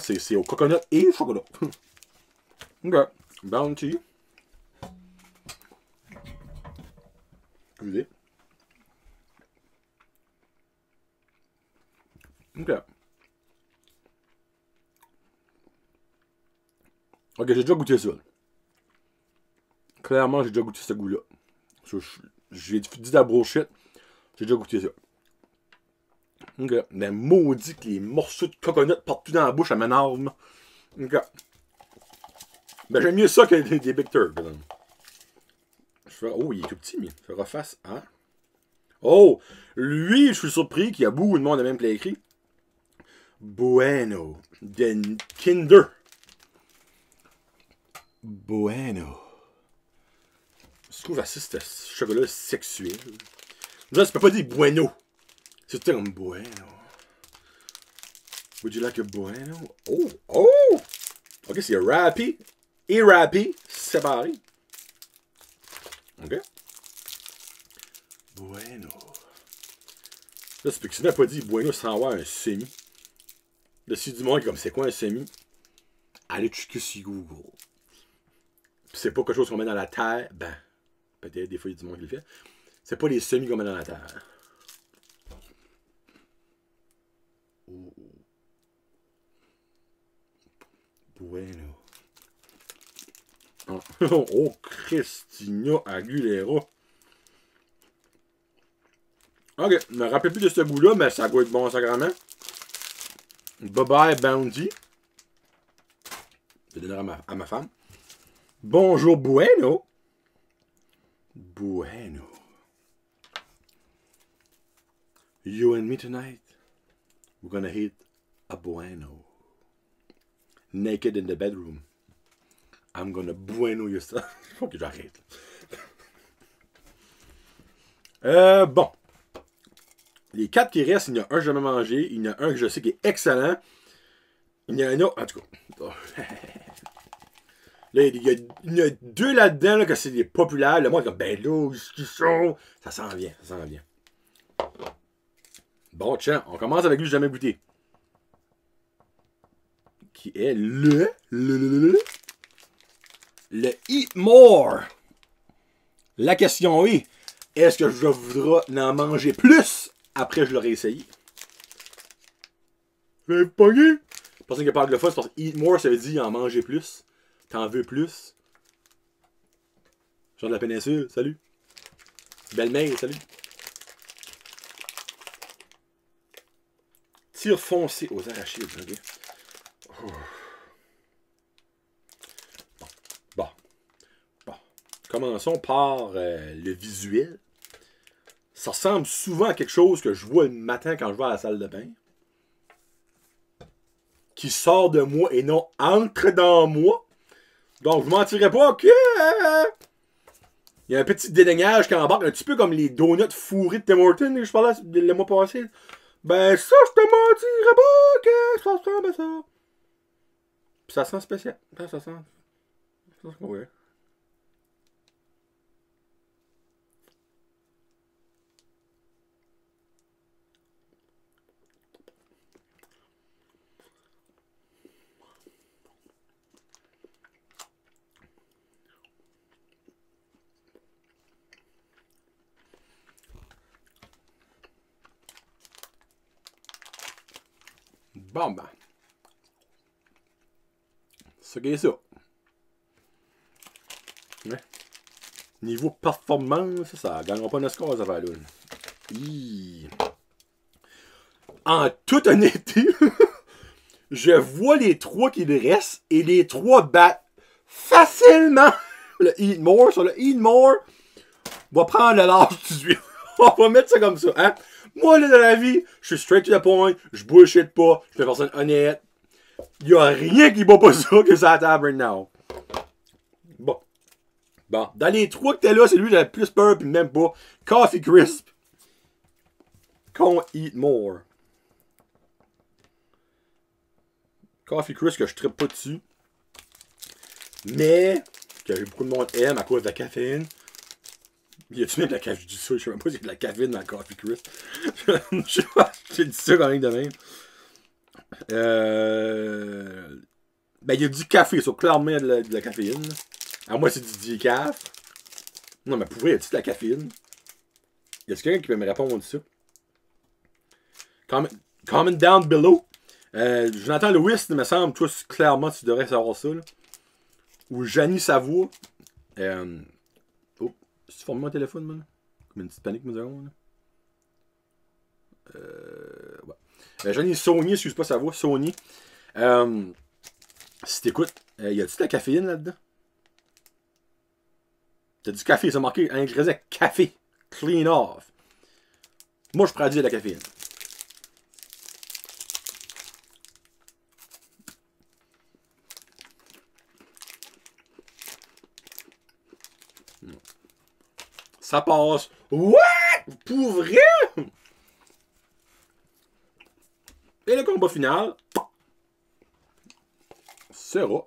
C'est au coconut et chocolat. Ok. Bounty. Excusez. Ok. Ok, j'ai déjà goûté ça. Clairement, j'ai déjà goûté ce goût-là. J'ai dit de la bullshit. J'ai déjà goûté ça. Ok. Mais maudit que les morceaux de coconut partout dans la bouche, ça m'énerve. Ok. Ben, j'aime mieux ça que des Big Turk. Oh, il est tout petit, mais je refasse à. Oh! Lui, je suis surpris qu'il y a beaucoup de monde à même play écrit. Bueno. De Kinder. Bueno. Je trouve assez ce chocolat sexuel. Là, tu peux pas dire bueno. C'est tout comme bueno. Would you like a bueno? Oh! Oh! Ok, c'est Rappy et Rappy séparés. Ok. Bueno. Là, c'est parce que tu n'as pas dit bueno sans avoir un semi. Là, si du monde est comme c'est quoi un semi? Allez checker sur Google. Puis c'est pas quelque chose qu'on met dans la terre. Ben, peut-être des fois il y a du monde qui le fait. C'est pas les semis qu'on met dans la terre. Oh. Bueno. Oh, Christina Aguilera. Ok, je me rappelle plus de ce goût-là, mais ça goûte bon sacrément. Bye bye Bounty. Je vais donner à ma femme. Bonjour Bueno. Bueno. You and me tonight. We're gonna hit a Bueno. Naked in the bedroom. I'm gonna bueno you ça. Faut que j'arrête. Bon. Les 4 qui restent, il y en a un que j'ai jamais mangé. Il y en a un que je sais qui est excellent. Il y en a un autre. En tout cas. Là, il y a 2 là-dedans là, que c'est des populaires. Le monde est comme, ben là, ils sont. Ça s'en vient, ça s'en vient. Bon, tiens, on commence avec lui que j'ai jamais goûté. Qui est le Eat More. La question est, est-ce que je voudrais en manger plus après que je l'aurai essayé? J'ai pogné. Personne qui parle de fois, c'est parce que Eat More, ça veut dire en manger plus. T'en veux plus. Jean de la péninsule, salut. Belle-mère, salut. Tir foncé aux arachides, ok. Oh. Bon. Commençons par le visuel. Ça ressemble souvent à quelque chose que je vois le matin quand je vais à la salle de bain. Qui sort de moi et non entre dans moi. Donc, je mentirais pas que... il y a un petit dédaignage qui embarque, un petit peu comme les donuts fourrés de Tim Hortons que je parlais le mois passé. Ben ça, je te mentirais pas que ça ressemble à ça. Puis ça sent spécial. Ça sent... Ouais. Bon, ben. C'est que ça. Ouais. Niveau performance, ça gagnera pas notre score, ça va là. En toute honnêteté, je vois les 3 qui restent et les 3 battent facilement le Eat More. Sur le Eat More, on va prendre le large tout de suite. On va mettre ça comme ça, hein. Moi, là, dans la vie, je suis straight to the point, je bullshit pas, je suis une personne honnête. Il y a rien qui bat pas ça que ça à table right now. Bon. Bon. Dans les 3 que t'es là, c'est lui qui a le plus peur, puis même pas. Coffee Crisp. Qu'on Eat More. Coffee Crisp que je trippe pas dessus. Mais, que beaucoup de monde aime à cause de la caféine. Y a-tu même de la caféine? Je dis ça, je sais même pas s'il y a de la caféine dans le Coffee Crisp. J'ai dit ça quand même de même. Ben, il y a du café, ça, clairement de la caféine. À moi, c'est du décaf. Non, mais pour vrai, y a-tu de la caféine? Y a-tu quelqu'un qui peut me répondre de ça? Comment down below. Jonathan Lewis, il me semble, toi, clairement, tu devrais savoir ça. Là. Ou Janie Savoie. Oh, tu formes mon téléphone, man? Comme une petite panique, nous avons, là. Ouais. Janie Sony, excuse pas sa voix, Sony. Si t'écoutes, y a-tu de la caféine là-dedans? T'as du café, ça a marqué un ingrédient café. Clean off. Moi, je pourrais dire de la caféine. Ça passe. What? Pour vrai? Et le combat final sera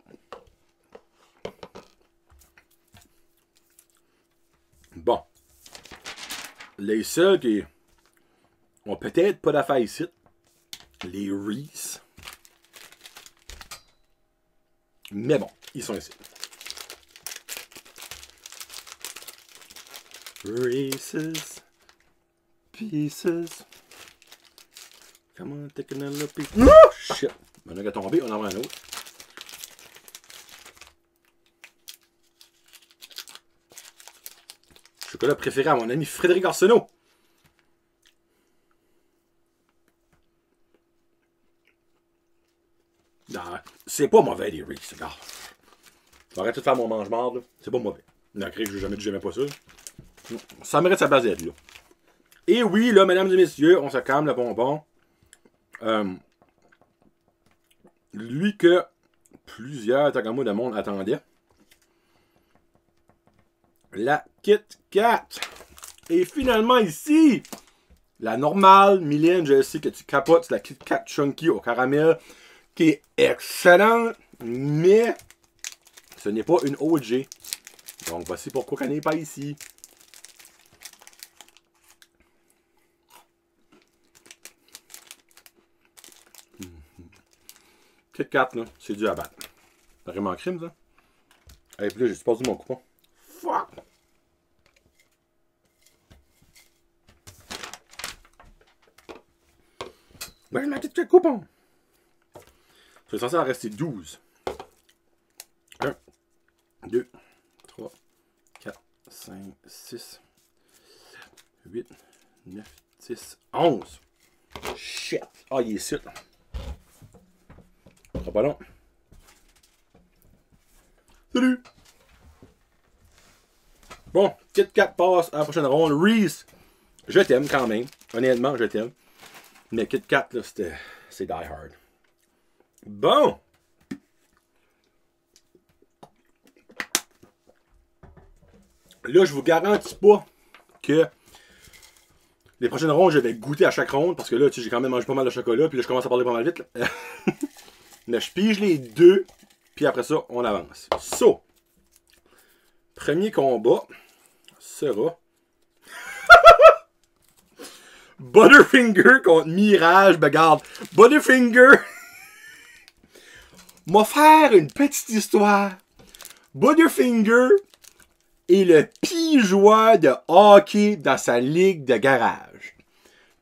bon. Les seuls qui ont peut-être pas d'affaires ici, les Reese. Mais bon, ils sont ici. Reese's Pieces. Come on, take another piece. Oh, shit. On a tombé, on en a un autre. Chocolat préféré à mon ami Frédéric Arsenault. Non, c'est pas mauvais les Reese's, regarde. J'arrête de faire mon mange-marde, c'est pas mauvais. Non, je n'ai jamais dit j'aimais pas ça. Ça mérite sa place d'être là. Et oui, là, mesdames et messieurs, on se calme le bonbon. Lui que plusieurs Tagamo de monde attendaient. La Kit Kat. Et finalement ici, la normale. Mylène, je sais que tu capotes la Kit Kat Chunky au caramel, qui est excellente, mais ce n'est pas une OG. Donc voici pourquoi elle n'est pas ici. Kit Kat, là, c'est dû à battre. Vraiment crime, ça. Et puis là, j'ai perdu mon coupon. Fuck! Ben, ma petite coupon! C'est censé en rester 12. 1, 2, 3, 4, 5, 6, 8, 9, 10, 11. Shit! Ah, il est ici. Ça sera pas long. Salut! Bon, Kit Kat passe à la prochaine ronde. Reese, je t'aime quand même. Honnêtement, je t'aime. Mais Kit Kat, là, c'est die hard. Bon! Là, je vous garantis pas que les prochaines rondes, je vais goûter à chaque ronde. Parce que là, tu sais, j'ai quand même mangé pas mal de chocolat. Puis là, je commence à parler pas mal vite. Là. Mais je pige les deux. Puis après ça, on avance. So, premier combat sera Butterfinger contre Mirage. Ben, regarde, Butterfinger m'a faire une petite histoire. Butterfinger est le pire joueur de hockey dans sa ligue de garage.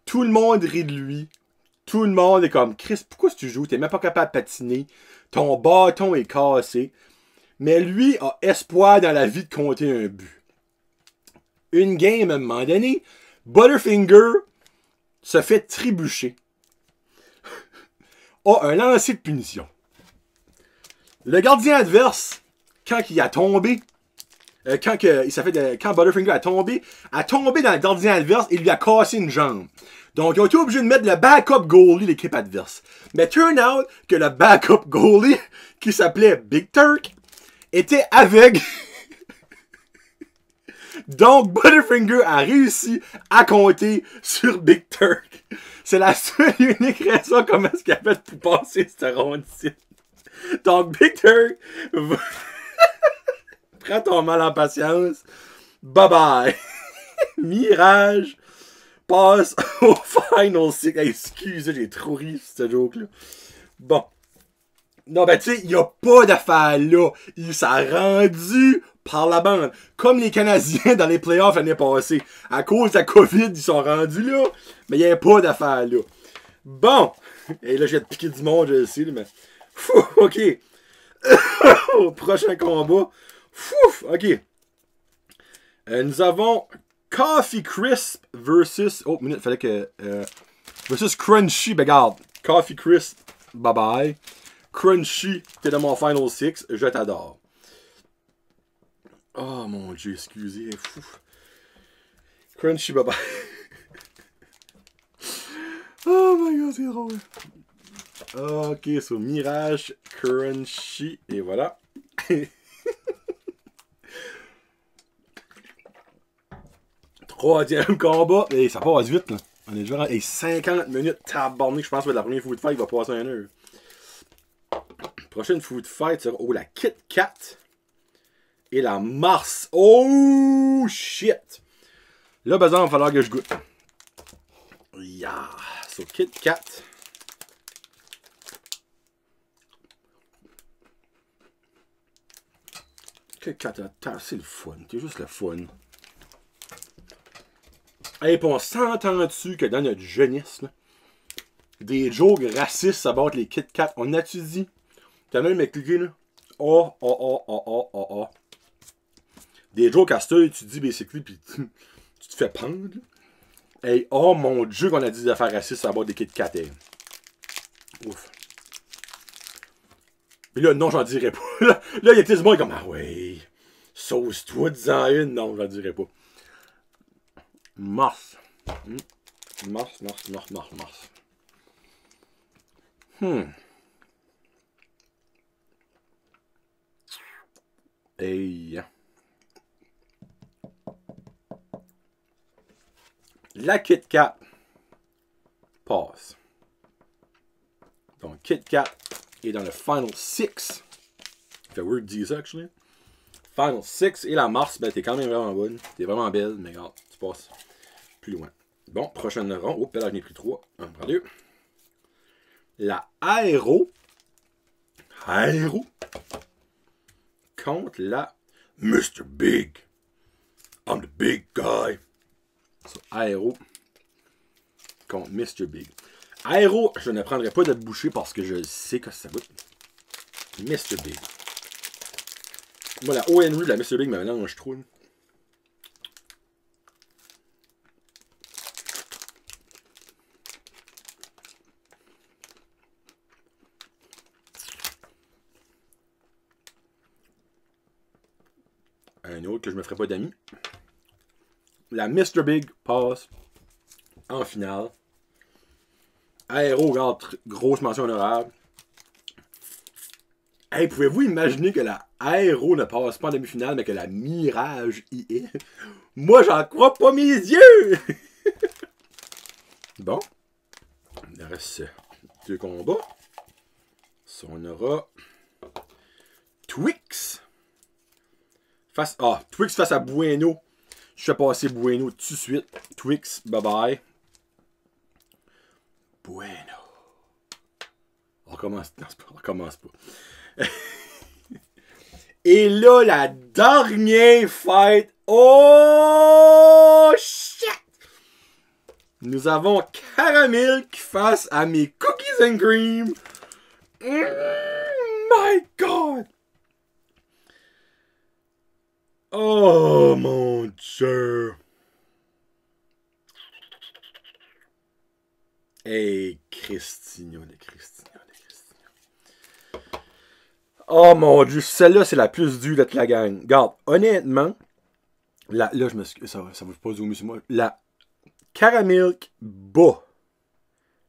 Tout le monde rit de lui. Tout le monde est comme, Chris, pourquoi tu joues? T'es même pas capable de patiner. Ton bâton est cassé. Mais lui a espoir dans la vie de compter un but. Une game, à un moment donné, Butterfinger se fait trébucher. A un lancer de punition. Le gardien adverse, quand il a tombé, quand Butterfinger a tombé dans le gardien adverse et lui a cassé une jambe. Donc, ils ont été obligés de mettre le backup goalie, l'équipe adverse. Mais turn out que le backup goalie, qui s'appelait Big Turk, était aveugle. Donc, Butterfinger a réussi à compter sur Big Turk. C'est la seule et unique raison comment est-ce qu'il a fait pour passer cette ronde-ci. Donc, Big Turk, prends ton mal en patience. Bye bye. Mirage passe au Final Six. Hey, excusez, j'ai trop ri sur ce joke-là. Bon. Non, ben, tu sais, il n'y a pas d'affaire là. Il s'est rendu par la bande. Comme les Canadiens dans les playoffs l'année passée. À cause de la COVID, ils sont rendus là. Mais il n'y a pas d'affaire là. Bon. Et là, j'ai te piquer du monde, je le sais, mais. Fou, ok. Prochain combat. Fouf, ok. Nous avons Coffee Crisp versus. Oh, minute, fallait que. Versus Crunchy. Ben, regarde. Coffee Crisp, bye bye. Crunchy, t'es dans mon Final Six. Je t'adore. Oh mon dieu, excusez. Fou. Crunchy, bye bye. Oh my god, c'est drôle. Ok, so Mirage, Crunchy, et voilà. Troisième combat. Et ça passe vite, là. On est déjà à 50 minutes. Tabarnak, je pense que la première food fight va passer 1 heure. Prochaine food fight sera la Kit Kat et la Mars. Oh shit! Là, par exemple, il va falloir que je goûte. Yeah! So, Kit Kat. Kit Kat, c'est le fun. C'est juste le fun. Et puis on s'entend dessus que dans notre jeunesse, là, des jokes racistes à bord les Kit Kat, on a-tu dit? T'as même cliqué là? Oh. Des jokes à ce tu te dis basically, pis tu te fais pendre. Hey, oh mon dieu qu'on a dit des affaires racistes à bord des Kit Kat. Hey. Ouf. Mais là, non, j'en dirais pas. Là, il y a des gens comme, ah ouais, sauce-toi, disant une. Non, j'en dirais pas. Mars. Mars. Hey. La Kit Kat passe. Donc, Kit Kat est dans le Final 6. Fait weird de dire ça, actually. Final 6. Et la Mars, ben, t'es quand même vraiment bonne. T'es vraiment belle, mais regarde, tu passes plus loin. Bon, prochaine rang. Oh, là, j'en ai pris 3. On prend 2. La Aéro. Aéro. Contre la Mr. Big. I'm the big guy. So, Aéro. Contre Mr. Big. Aéro, je ne prendrai pas de bouchée parce que je sais que ça goûte. Mr. Big. Moi, la O.N.R. de la Mr. Big me mélange trop. Un autre que je me ferai pas d'amis. La Mr. Big passe en finale. Aéro, regarde, grosse mention honorable. Hey, pouvez-vous imaginer que la Aéro ne passe pas en demi-finale, mais que la Mirage y est? Moi, j'en crois pas mes yeux! Bon. Il reste 2 combats. Ça, on aura Twix. Twix face à Bueno. Je fais passer Bueno tout de suite. Twix, bye bye. Bueno. On recommence. Non, on recommence pas. Et là, la dernière fight. Oh shit! Nous avons Caramilk face à mes Cookies and Cream. My God! Oh mon Dieu! Hey, Christina. Oh mon Dieu, celle-là, c'est la plus dure de toute la gang. Regarde, honnêtement, là, je me suis. Ça va pas zoomer sur moi. La Caramilk bat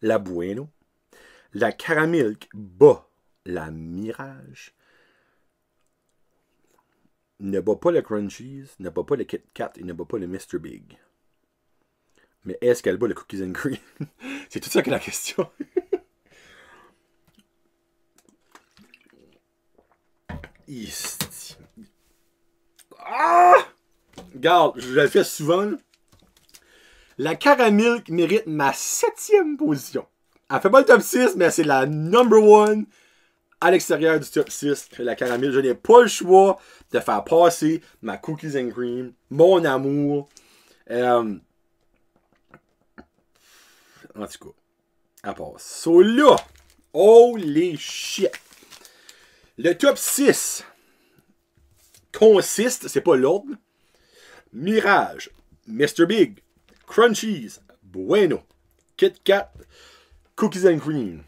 la Bueno. La Caramilk bat la Mirage. Ne bat pas le Crunchies, ne bat pas le Kit Kat et ne bat pas le Mr. Big. Mais est-ce qu'elle bat le Cookies and Cream? C'est tout ça que la question. Ah! Regarde, je le fais souvent. La Caramilk mérite ma 7e position. Elle fait pas le top 6, mais c'est la number 1 à l'extérieur du top 6. La Caramilk, je n'ai pas le choix de faire passer ma Cookies and Cream, mon amour. En tout cas, elle passe. So là, holy shit. Le top 6 consiste, c'est pas l'ordre, Mirage, Mr. Big, Crunchies, Bueno, Kit Kat, Cookies and Cream.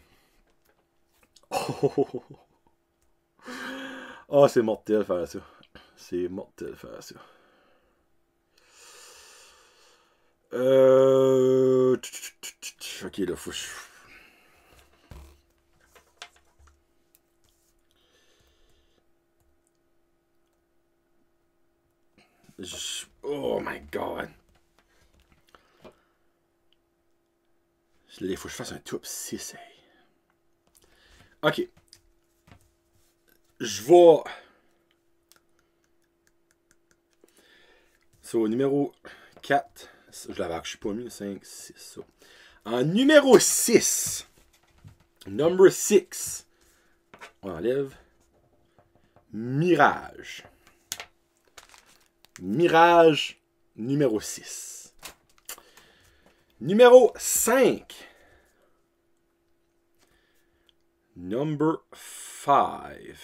Oh, c'est mortel faire ça. C'est mortel faire ça. Ok, là, faut... Oh my God. Il faut que je fasse un top 6. Hey. Ok. Je vais... C'est au numéro 4. Je l'avais, je suis pas mis. 5, 6. Ça. En numéro 6. Number 6. On enlève. Mirage. Mirage numéro 6. Numéro 5. Number 5.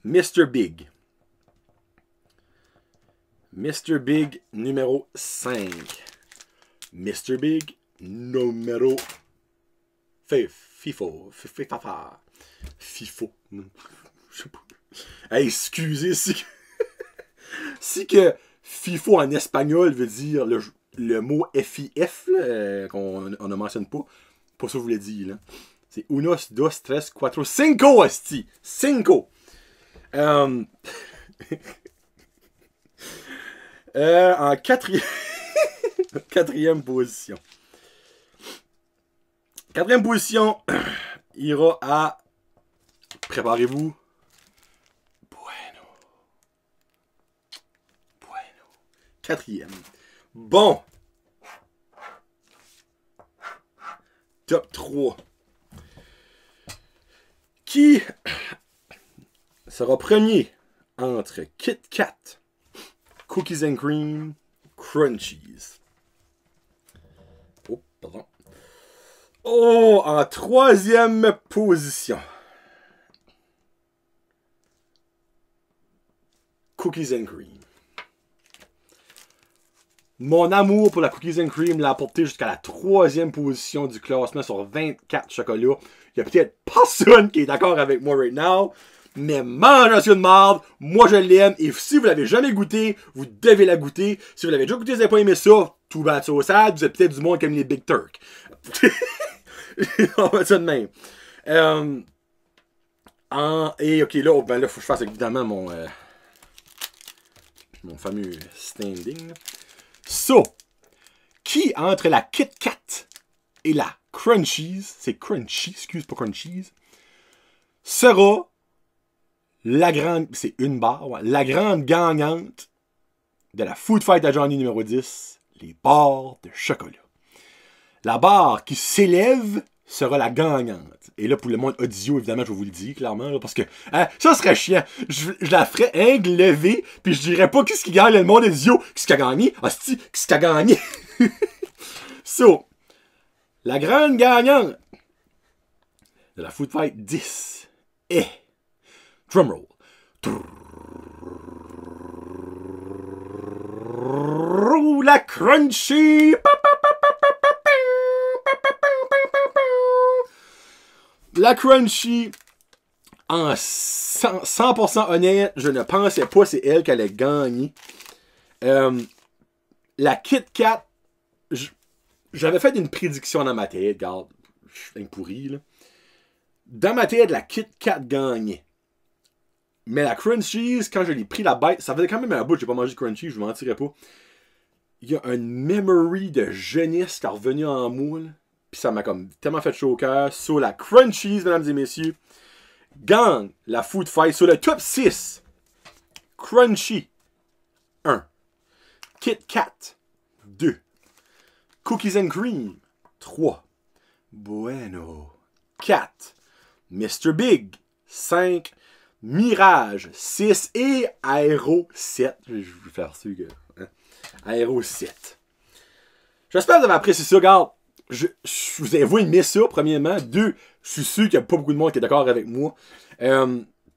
Mr. Big. Mr. Big numéro 5. Mr. Big numéro FIFO. FIFO. Je sais pas. Hey, excusez si que FIFO en espagnol veut dire le mot FIF qu'on ne mentionne pas. Pas ça que je vous l'ai dit, là. C'est unos, dos, tres, cuatro, cinco, esti. Cinco. En quatrième... quatrième position. Quatrième position ira à... Préparez-vous. Bueno. Quatrième. Bon. Top 3. Qui sera premier entre Kit Kat, Cookies and Cream, Crunchies? Oh, pardon. Oh, en troisième position. Cookies and Cream. Mon amour pour la Cookies and Cream l'a apporté jusqu'à la troisième position du classement sur 24 chocolats. Il y a peut-être personne qui est d'accord avec moi right now, mais mangez une marde, moi je l'aime, et si vous l'avez jamais goûté, vous devez la goûter. Si vous l'avez déjà goûté, vous n'avez pas aimé ça, tout bad so sad, vous êtes peut-être du monde comme les Big Turk. On va ça de même. Et ok, là, ben là, faut que je fasse évidemment mon fameux standing. So, qui entre la Kit Kat et la Crunchies, c'est Crunchy, excuse pas Crunchies, sera la grande, c'est une barre, ouais, la grande gagnante de la Food Fight à Johnny numéro 10, les barres de chocolat. La barre qui s'élève sera la gagnante. Et là, pour le monde audio, évidemment, je vais vous le dire clairement, là, parce que ça serait chiant. Je la ferais lever, puis je dirais pas qu'est-ce qui gagne le monde audio, qu'est-ce qui a gagné. Hostie, qu'est-ce qui a gagné. So, la grande gagnante de la Food Fight 10 est, drumroll, la Crunchy. La Crunchy, en 100% honnête, je ne pensais pas c'est elle qui allait gagner. La Kit Kat, j'avais fait une prédiction dans ma tête, regarde, je suis pourri, là. Dans ma tête, la Kit Kat gagnait. Mais la Crunchies, quand je l'ai pris la bête, ça faisait quand même un bout, j'ai pas mangé de Crunchies, je vous mentirais pas. Il y a une memory de jeunesse qui est revenue en moi, là. Puis ça m'a comme tellement fait chaud au cœur. Sur la Crunchies, mesdames et messieurs, gagne la Food Fight sur le top 6. Crunchy, 1. Kit Kat, 2. Cookies and Cream, 3. Bueno, 4. Mr. Big, 5. Mirage, 6. Et Aero, 7. Je vais faire ça. Aero, 7. J'espère que vous avez apprécié ça, regarde. Je vous avoue aimer ça, premièrement. 2, je suis sûr qu'il n'y a pas beaucoup de monde qui est d'accord avec moi.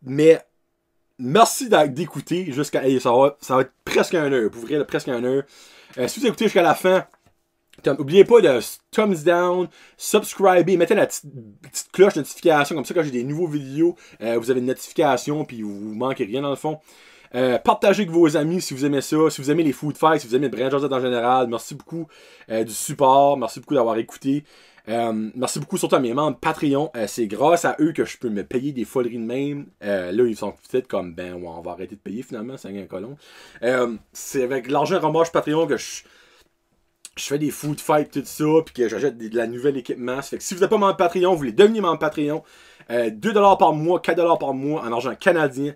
Mais merci d'écouter jusqu'à... Ça va être presque 1 heure. Pour vrai, presque 1 heure. Si vous écoutez jusqu'à la fin, n'oubliez pas de thumbs down, subscriber, mettez la petite cloche de notification. Comme ça, quand j'ai des nouveaux vidéos, vous avez une notification puis vous manquez rien dans le fond. Partagez avec vos amis si vous aimez ça, si vous aimez les food fights, si vous aimez le Brand Josette en général. Merci beaucoup du support, merci beaucoup d'avoir écouté. Merci beaucoup surtout à mes membres Patreon. C'est grâce à eux que je peux me payer des foleries de même. Là, ils sont peut-être comme, ben, ouais, on va arrêter de payer finalement, c'est un colon. C'est avec l'argent rembauche Patreon que je fais des food fights tout ça, puis que j'achète de la nouvelle équipement. Ça fait que si vous n'êtes pas membre Patreon, vous voulez devenir membre Patreon, 2$ par mois, 4$ par mois en argent canadien.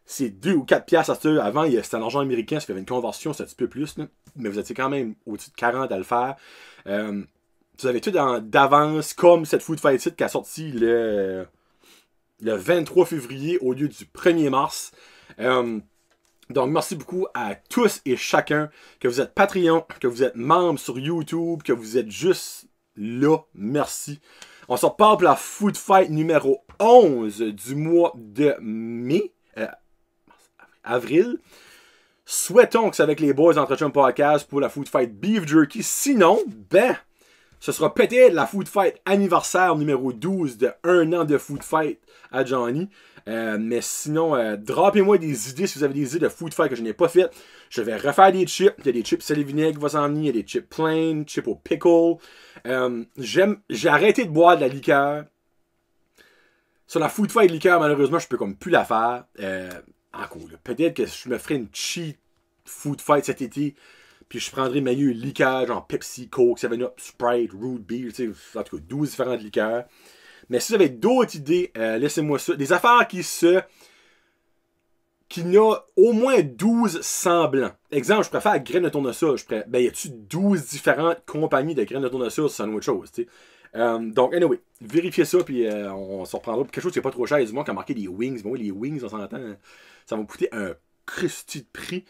C'est 2 ou 4 piastres à ça. Avant, c'était en argent américain, ça fait une conversion, c'est un petit peu plus. Là. Mais vous étiez quand même au-dessus de 40 à le faire. Vous avez tout d'avance, comme cette Food Fight Site qui a sorti le 23 février au lieu du 1er mars. Donc, merci beaucoup à tous et chacun, que vous êtes Patreon, que vous êtes membre sur YouTube, que vous êtes juste là. Merci. On se reparle pour la Food Fight numéro 11 du mois de mai. Avril. Souhaitons que c'est avec les boys d'Entretien Podcast pour la Food Fight Beef Jerky. Sinon, ben, Ce sera peut-être la Food Fight anniversaire numéro 12 de 1 an de Food Fight à Johnny. Mais sinon, droppez-moi des idées si vous avez des idées de Food Fight que je n'ai pas fait. Je vais refaire des chips. Il y a des chips sel et vinaigre qui vont s'en venir. Il y a des chips plain, chips au pickle. J'ai arrêté de boire de la liqueur. Sur la Food Fight liqueur, malheureusement, je peux comme plus la faire. Encore, peut-être que je me ferai une cheat Food Fight cet été. Puis je prendrai meilleur liqueur, genre Pepsi, Coke, 7-Up, Sprite, Root Beer, tu sais, en tout cas, 12 différentes liqueurs. Mais si vous avez d'autres idées, laissez-moi ça. Des affaires qui n'a au moins 12 semblants. Exemple, je préfère graines de tournesol. Ben, y a-tu 12 différentes compagnies de graines de tournesol? C'est une autre chose, tu sais. Donc, anyway, vérifiez ça, puis on se reprendra pour quelque chose qui n'est pas trop cher. Du moins, qui a marqué des wings. Bon, les wings, on s'entend, ça va me coûter un Christy de prix.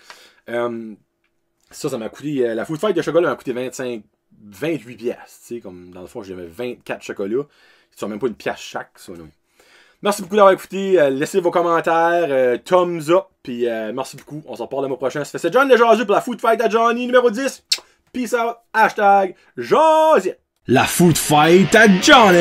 Ça m'a coûté. La Food Fight de chocolat m'a coûté 28 piastres. Tu sais, comme dans le fond, j'avais 24 chocolats. Ils sont même pas une pièce chaque, ça. Non. Merci beaucoup d'avoir écouté. Laissez vos commentaires. Thumbs up. Puis merci beaucoup. On s'en reparle le mois prochain. C'est John le Jaseux pour la Food Fight à Johnny numéro 10. Peace out. Hashtag Josette. La Food Fight à Johnny.